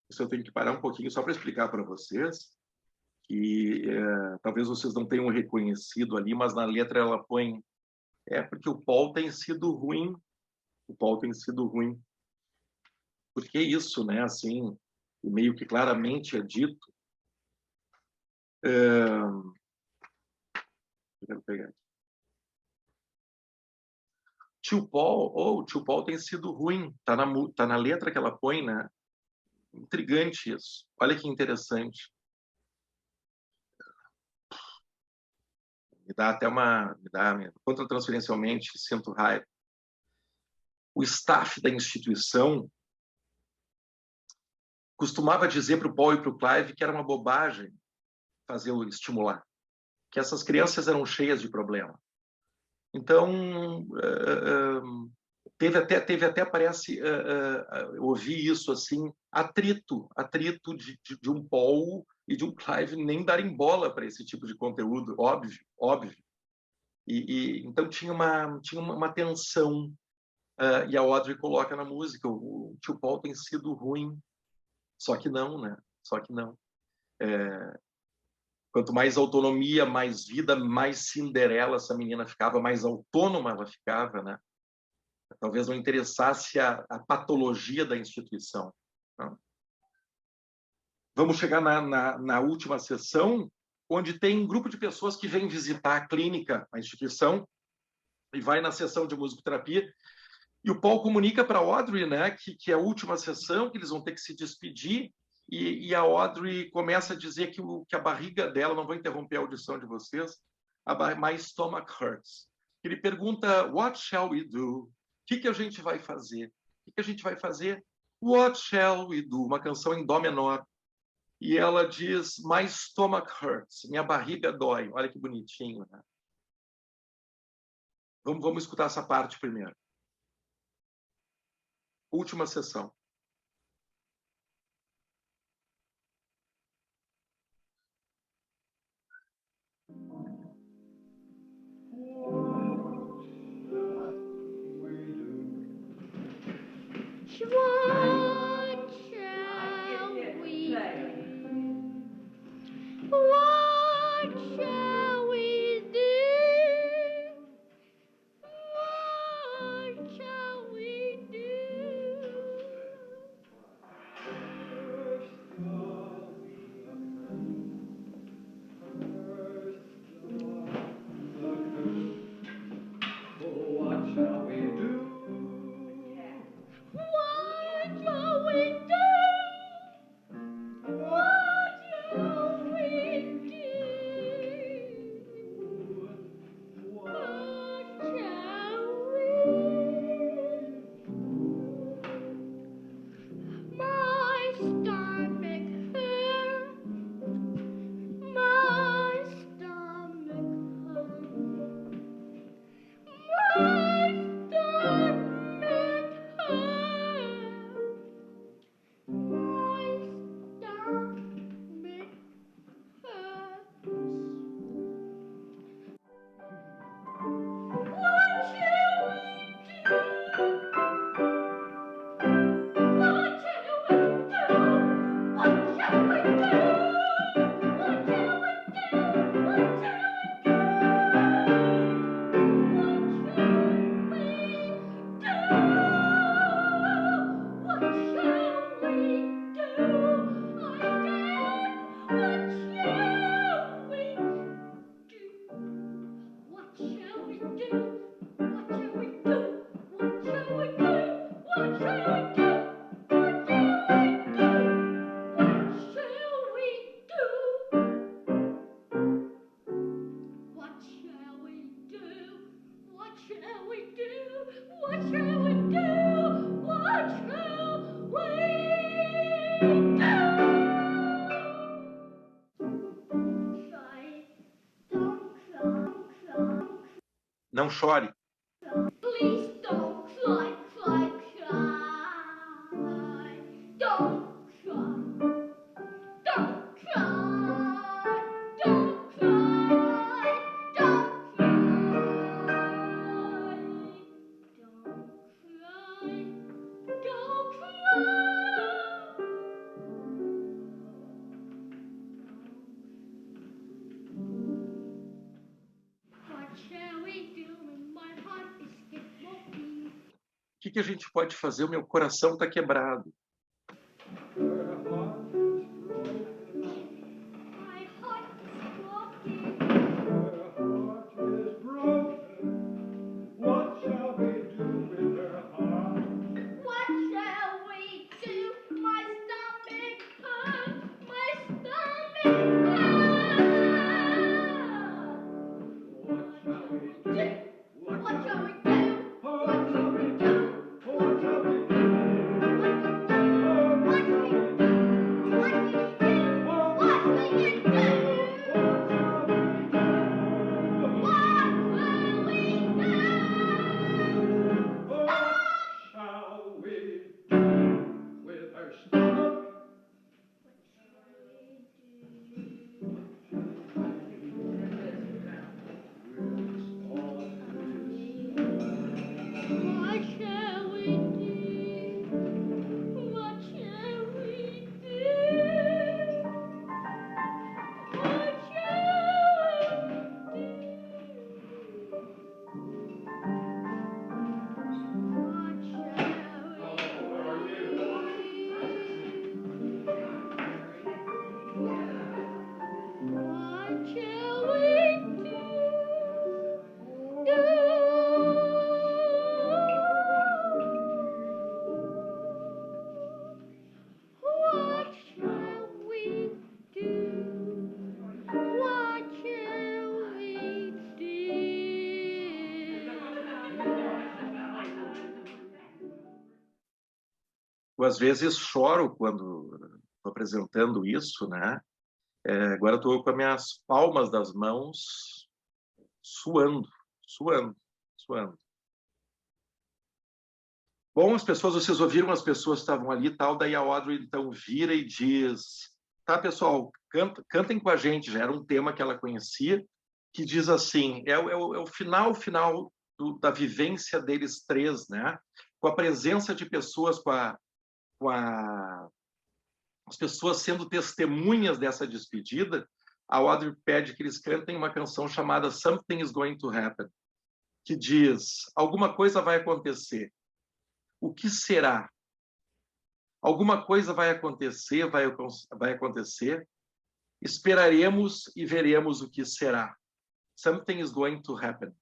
Isso eu tenho que parar um pouquinho só para explicar para vocês que talvez vocês não tenham reconhecido ali, mas na letra ela põe porque o Paul tem sido ruim. O Paul tem sido ruim. Porque isso, né? Assim, meio que claramente é dito. Quero pegar aqui. Tio Paul tem sido ruim. Tá na letra que ela põe, né? Intrigante isso. Olha que interessante. Me dá até contratransferencialmente, sinto raiva. O staff da instituição costumava dizer para o Paul e para o Clive que era uma bobagem fazê-lo estimular, que essas crianças eram cheias de problema. Então, teve até parece, ouvir isso assim, atrito de um Paul e de um Clive nem darem bola para esse tipo de conteúdo, óbvio. Então tinha uma tensão, e a Audrey coloca na música, o tio Paul tem sido ruim, só que não, né? Só que não. Quanto mais autonomia, mais vida, mais Cinderela essa menina ficava, mais autônoma ela ficava, né? Talvez não interessasse a patologia da instituição. Não. Vamos chegar na última sessão, onde tem um grupo de pessoas que vem visitar a clínica, a instituição, e vai na sessão de musicoterapia. E o Paul comunica para a Audrey, né, que é a última sessão, que eles vão ter que se despedir. E a Audrey começa a dizer que a barriga dela, não vou interromper a audição de vocês, my stomach hurts. Ele pergunta, what shall we do? O que a gente vai fazer? O que a gente vai fazer? What shall we do? Uma canção em dó menor. E ela diz, my stomach hurts. Minha barriga dói. Olha que bonitinho, né? Vamos escutar essa parte primeiro. Última sessão. What shall we do? What shall we do? What shall we do? Não chore. Please don't cry, cry, cry. Don't cry. Don't cry. Don't cry. Don't cry. Don't cry. Don't cry. What shall we do when my heart is getting? O que a gente pode fazer? O meu coração está quebrado. My heart is broken. What shall we do with her heart? What shall we do? My stomach hurts. My stomach hurts. What shall we do? What shall we do? What shall we do? What shall we do? What will you do? What will you do? What will you do? What will we do? What shall we do with her stomach? What shall we do? What shall we do? What shall we do? What shall we do? What shall we What shall we do? What shall we do? Eu, às vezes, choro quando estou apresentando isso, né? Agora estou com as minhas palmas das mãos suando, suando, suando. Bom, as pessoas, vocês ouviram, as pessoas estavam ali e tal, daí a Audrey então vira e diz, tá, pessoal, cantem com a gente, já era um tema que ela conhecia, que diz assim, é o final da vivência deles três, né? Com a presença de pessoas, as pessoas sendo testemunhas dessa despedida, a Audrey pede que eles cantem uma canção chamada Something is Going to Happen, que diz, alguma coisa vai acontecer. O que será? Alguma coisa vai acontecer, vai acontecer. Esperaremos e veremos o que será. Something is going to happen.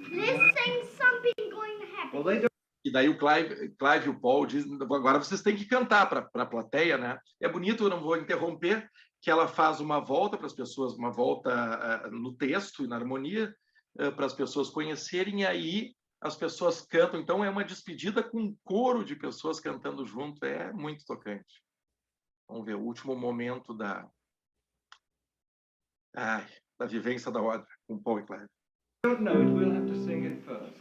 Let's sing something going to happen. Well, they don't E daí o Clive e o Paul dizem, agora vocês têm que cantar para a plateia, né? É bonito, eu não vou interromper, que ela faz uma volta para as pessoas, uma volta no texto e na harmonia, para as pessoas conhecerem, e aí as pessoas cantam. Então é uma despedida com um coro de pessoas cantando junto, é muito tocante. Vamos ver o último momento da vivência da Audrey com Paul e Clive. Don't know it, we'll have to sing it first.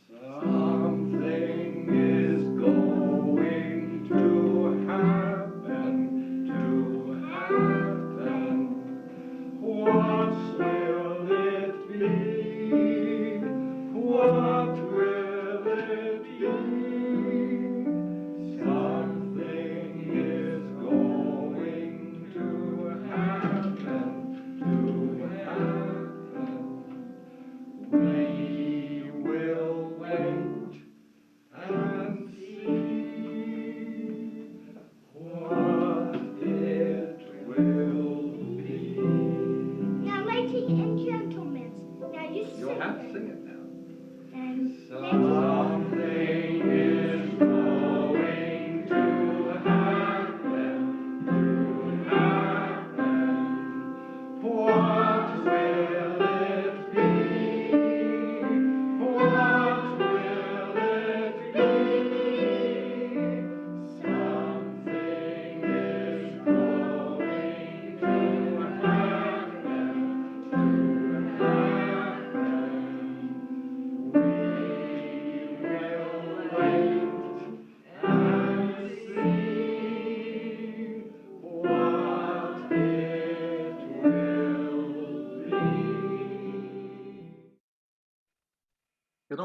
Something is going to happen, What will it be? What will it be? Something is going to happen, We will wait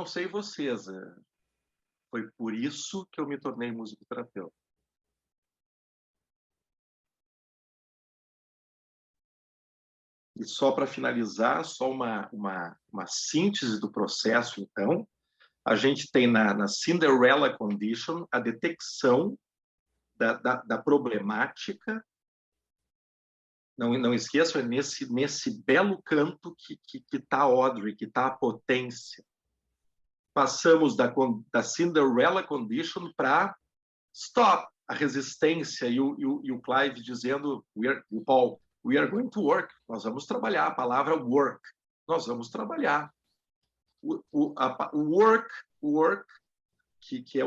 não sei vocês, foi por isso que eu me tornei musicoterapeuta. E só para finalizar, só uma síntese do processo, então, a gente tem na Cinderella Condition a detecção da problemática. Não esqueçam, é nesse belo canto que está a Audrey, que está a potência. Passamos da Cinderella Condition para stop, a resistência, e o Clive dizendo, o Paul, we are going to work, nós vamos trabalhar, a palavra work, nós vamos trabalhar. Work, que é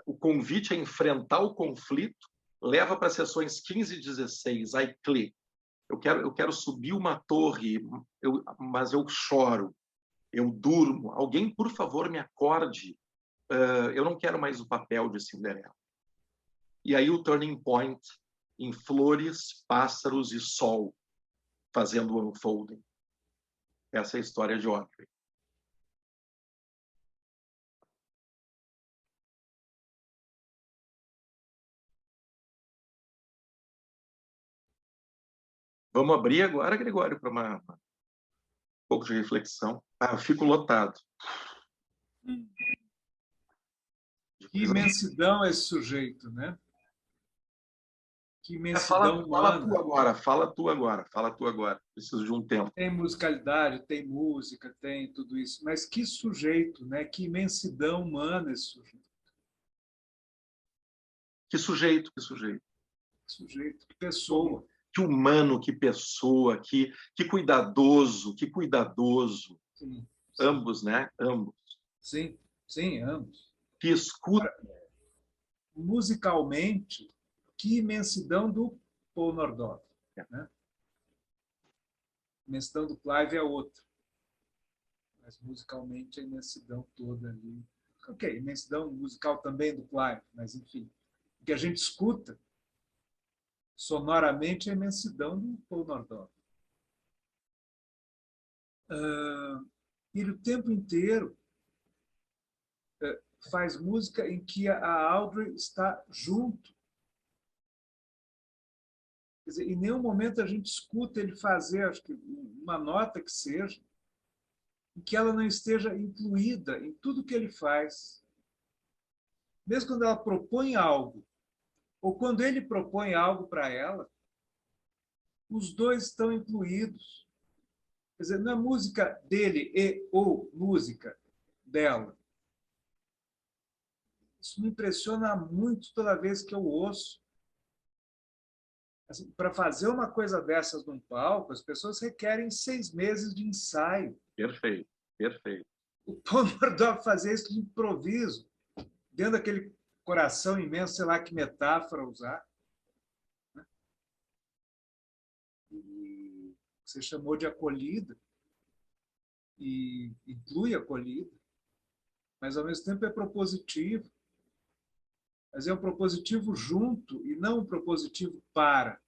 o convite a enfrentar o conflito, leva para sessões 15 e 16, I click. Eu quero subir uma torre, mas eu choro, eu durmo. Alguém, por favor, me acorde. Eu não quero mais o papel de Cinderela. E aí o turning point em flores, pássaros e sol, fazendo o unfolding. Essa é a história de Audrey. Vamos abrir agora, Gregório, para um pouco de reflexão. Eu fico lotado. Que imensidão esse sujeito, né? Que imensidão humana. Fala tu agora. Preciso de um tempo. Tem musicalidade, tem música, tem tudo isso. Mas que sujeito, né? Que imensidão humana esse sujeito. Que sujeito. Que sujeito, que pessoa. Que humano, que pessoa, que cuidadoso. Sim. Ambos, né? Ambos. Sim, ambos. Que escuta. Musicalmente, que imensidão do Paul Nordhoff. Né? A imensidão do Clive é outra. Mas musicalmente a imensidão toda ali. Ok, imensidão musical também do Clive, mas enfim. O que a gente escuta sonoramente é a imensidão do Paul Nordhoff. Ele o tempo inteiro faz música em que a Audrey está junto. Quer dizer, em nenhum momento a gente escuta ele fazer, acho que uma nota que seja, em que ela não esteja incluída em tudo que ele faz. Mesmo quando ela propõe algo, ou quando ele propõe algo para ela, os dois estão incluídos. Quer dizer, não é música dele ou música dela. Isso me impressiona muito toda vez que eu ouço. Assim, para fazer uma coisa dessas num palco, as pessoas requerem 6 meses de ensaio. Perfeito. O Paul Nordhoff fazia isso de improviso, dentro daquele coração imenso, sei lá que metáfora usar. E você chamou de acolhida, e inclui acolhida, mas ao mesmo tempo é propositivo. Mas é um propositivo junto e não um propositivo para.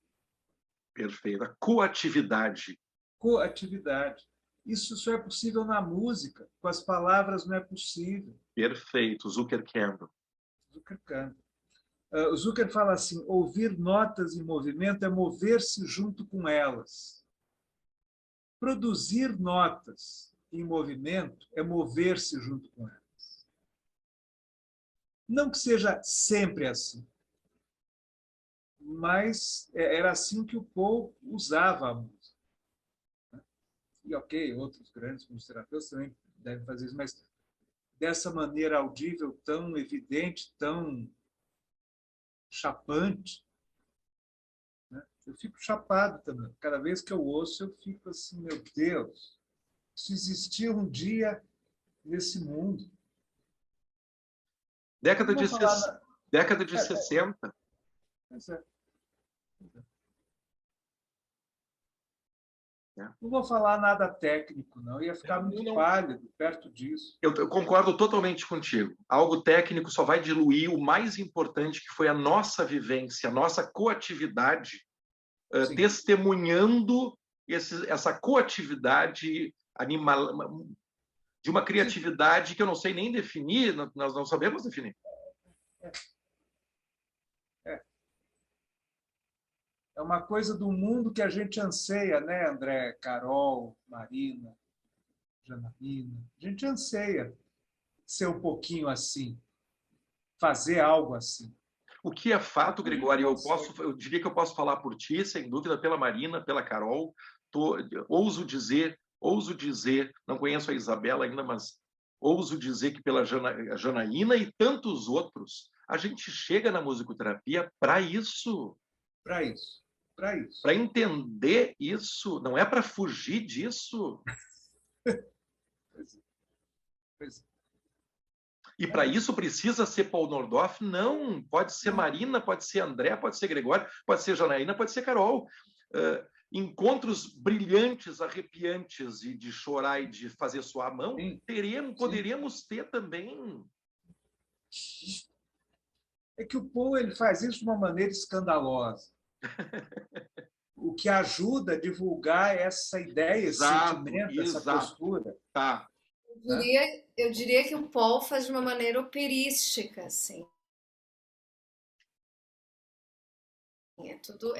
Perfeito. A coatividade. Coatividade. Isso só é possível na música. Com as palavras não é possível. Perfeito. Zucker canta. O Zucker fala assim, ouvir notas em movimento é mover-se junto com elas. Produzir notas em movimento é mover-se junto com elas. Não que seja sempre assim, mas era assim que o Paul usava a música. E, ok, outros grandes musicoterapeutas também devem fazer isso, mas dessa maneira audível, tão evidente, tão chapante. Né? Eu fico chapado também. Cada vez que eu ouço, eu fico assim, meu Deus, isso existia um dia nesse mundo. Década de 60. Não vou falar nada técnico, não. Ia ficar muito pálido perto disso. Eu concordo totalmente contigo. Algo técnico só vai diluir o mais importante, que foi a nossa vivência, a nossa coatividade, testemunhando essa coatividade animal, de uma criatividade que eu não sei nem definir, nós não sabemos definir. É uma coisa do mundo que a gente anseia, né, André, Carol, Marina, Janaína? A gente anseia ser um pouquinho assim, fazer algo assim. O que é fato, Gregório, eu diria que eu posso falar por ti, sem dúvida, pela Marina, pela Carol, ouso dizer, não conheço a Isabela ainda, mas ouso dizer que pela Janaína e tantos outros, a gente chega na musicoterapia para isso. Para isso. Para entender isso, não é para fugir disso. Pois é. E para isso precisa ser Paul Nordorf? Não, pode ser Marina, pode ser André, pode ser Gregório, pode ser Janaína, pode ser Carol. Encontros brilhantes, arrepiantes e de chorar e de fazer suar a mão, poderíamos ter também. É que o Paul ele faz isso de uma maneira escandalosa. O que ajuda a divulgar essa ideia, esse sentimento, essa postura. Tá. Eu diria que o Paul faz de uma maneira operística, assim. Tudo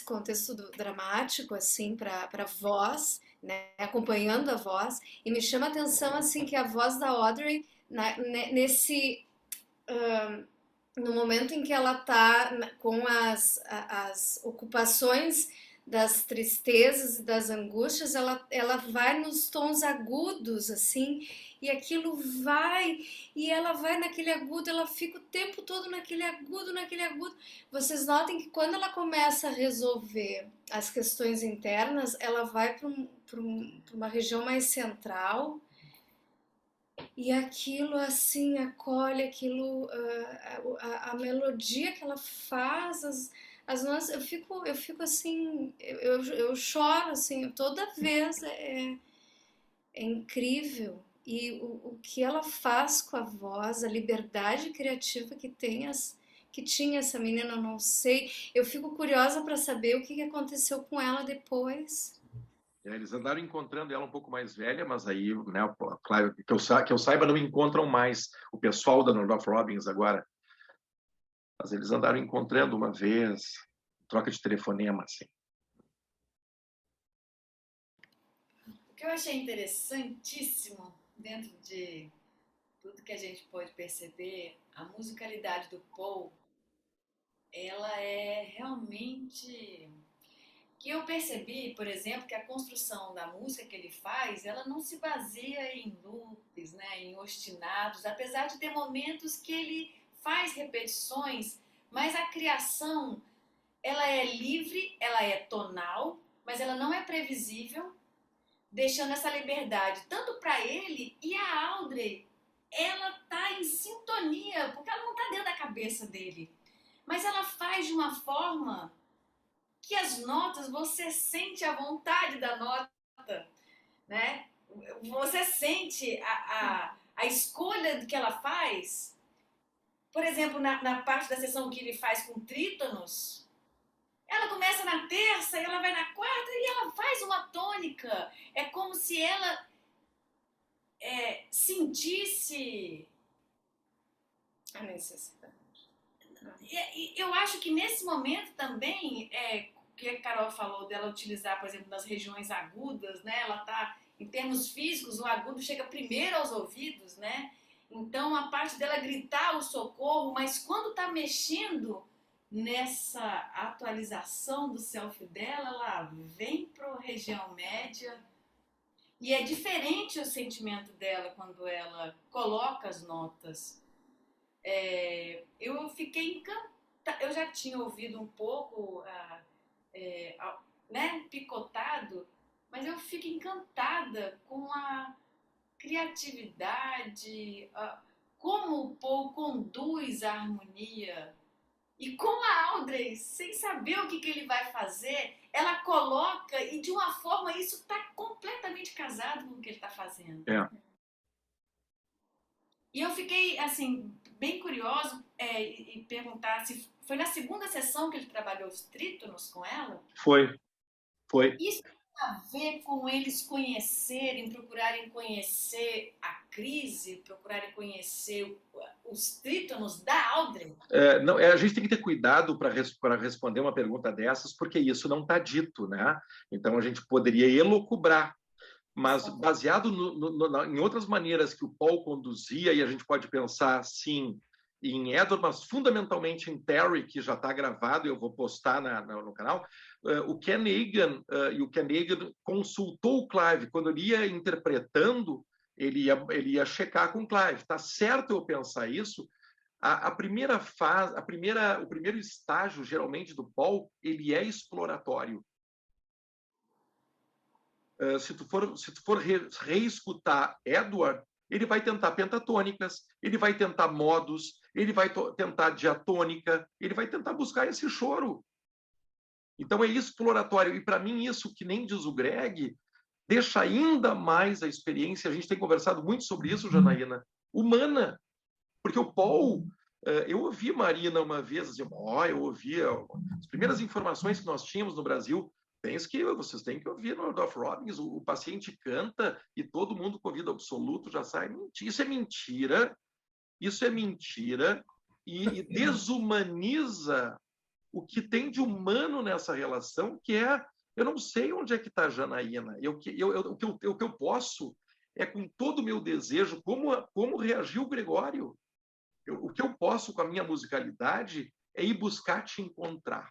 contexto dramático, assim, para voz, né, acompanhando a voz, e me chama a atenção, assim, que a voz da Audrey, no momento em que ela está com as ocupações das tristezas e das angústias, ela vai nos tons agudos, assim, e aquilo vai, e ela vai naquele agudo, ela fica o tempo todo naquele agudo. Vocês notem que quando ela começa a resolver as questões internas, ela vai para uma região mais central, e aquilo assim acolhe, aquilo, a melodia que ela faz, as nossas, eu fico assim, eu choro assim, toda vez, é incrível. E o que ela faz com a voz, a liberdade criativa que tinha essa menina, eu não sei. Eu fico curiosa para saber o que aconteceu com ela depois. Eles andaram encontrando ela um pouco mais velha, mas aí, né, claro, que eu saiba, não encontram mais o pessoal da Nordorf Robbins agora. Mas eles andaram encontrando uma vez, troca de telefonema, assim. O que eu achei interessantíssimo, dentro de tudo que a gente pode perceber, a musicalidade do Paul, ela é realmente... Que eu percebi, por exemplo, que a construção da música que ele faz, ela não se baseia em loops, né, em ostinatos, apesar de ter momentos que ele faz repetições, mas a criação, ela é livre, ela é tonal, mas ela não é previsível, deixando essa liberdade tanto para ele, e a Audrey, ela tá em sintonia, porque ela não tá dentro da cabeça dele, mas ela faz de uma forma que as notas, você sente a vontade da nota, né? Você sente a escolha que ela faz. Por exemplo, na parte da sessão que ele faz com trítonos, ela começa na terça, e ela vai na quarta e ela faz uma tônica. É como se ela sentisse a necessidade. Eu acho que nesse momento também, que a Carol falou dela utilizar, por exemplo, nas regiões agudas, né? Ela tá, em termos físicos, o agudo chega primeiro aos ouvidos, né? Então a parte dela é gritar o socorro, mas quando tá mexendo nessa atualização do self dela, ela vem para a região média. E é diferente o sentimento dela quando ela coloca as notas. Eu fiquei encantada, eu já tinha ouvido um pouco, né, picotado, mas eu fico encantada com a criatividade, como o Paul conduz a harmonia, e com a Audrey, sem saber o que ele vai fazer, ela coloca, e de uma forma isso está completamente casado com o que ele está fazendo. E eu fiquei, assim, bem curioso e perguntar se foi na segunda sessão que ele trabalhou os trítonos com ela? Foi. Isso a ver com eles conhecerem, procurarem conhecer a crise, procurarem conhecer os trítonos da Audrey? Não, a gente tem que ter cuidado para responder uma pergunta dessas, porque isso não está dito, né? Então a gente poderia elocubrar, mas baseado em outras maneiras que o Paul conduzia, e a gente pode pensar, sim, em Edward, mas fundamentalmente em Terry, que já está gravado, eu vou postar no canal. O Ken Hagan, e o Ken Hagan consultou o Clive, quando ele ia interpretando, ele ia checar com o Clive. Está certo eu pensar isso? A primeira fase, o primeiro estágio, geralmente, do Paul, ele é exploratório. Se tu for reescutar Edward, ele vai tentar pentatônicas, ele vai tentar modos, ele vai tentar diatônica, ele vai tentar buscar esse choro. Então é exploratório. E para mim isso, que nem diz o Greg, deixa ainda mais a experiência, a gente tem conversado muito sobre isso, Janaína, humana. Porque o Paul, eu ouvi Marina uma vez, assim, eu ouvia as primeiras informações que nós tínhamos no Brasil. Vocês têm que ouvir no Randolph Robbins, o paciente canta e todo mundo com ouvido absoluto já sai. Isso é mentira e desumaniza o que tem de humano nessa relação, que é, eu não sei onde é que está a Janaína. O que eu posso é, com todo o meu desejo, como reagiu o Gregório. O que eu posso com a minha musicalidade é ir buscar te encontrar.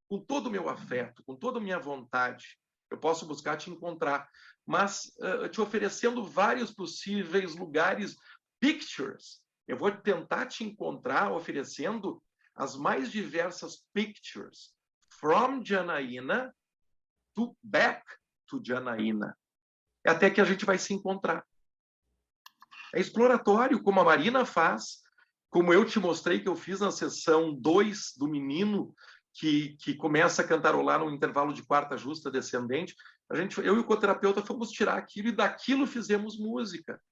Com todo o meu afeto, com toda a minha vontade, eu posso buscar te encontrar, mas te oferecendo vários possíveis lugares, pictures. Eu vou tentar te encontrar oferecendo as mais diversas pictures, from Janaína to back to Janaína, até que a gente vai se encontrar. É exploratório, como a Marina faz, como eu te mostrei que eu fiz na sessão 2 do menino, que começa a cantarolar num intervalo de quarta justa descendente. Eu e o coterapeuta fomos tirar aquilo e daquilo fizemos música.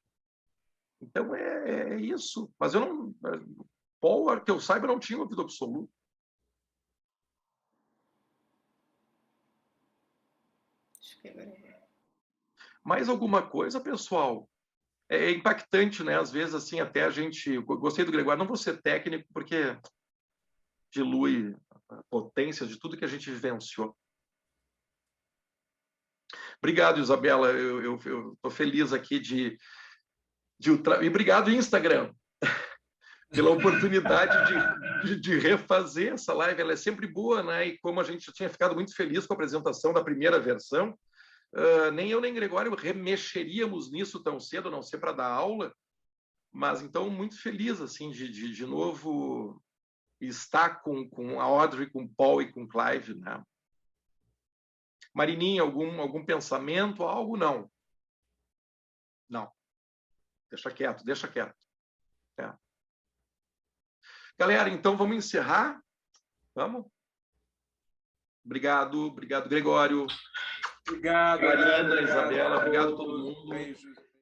Então é isso. Mas eu não... Paul, que eu saiba, não tinha ouvido absoluto. Mais alguma coisa, pessoal? É impactante, né? Às vezes, assim, até a gente... Eu gostei do Gregório, não vou ser técnico, porque dilui a potência de tudo que a gente vivenciou. Obrigado, Isabela. Eu estou feliz aqui e obrigado, Instagram, pela oportunidade de refazer essa live. Ela é sempre boa, né? E como a gente tinha ficado muito feliz com a apresentação da primeira versão, nem eu nem Gregório remexeríamos nisso tão cedo, a não ser para dar aula. Mas, então, muito feliz, assim, de novo estar com a Audrey, com o Paul e com o Clive, né? Marininha, algum pensamento, algo? Não. Não. Deixa quieto. É. Galera, então vamos encerrar? Vamos? Obrigado, Gregório. Obrigado, Marina, Isabela, obrigado a todo mundo. Beijos.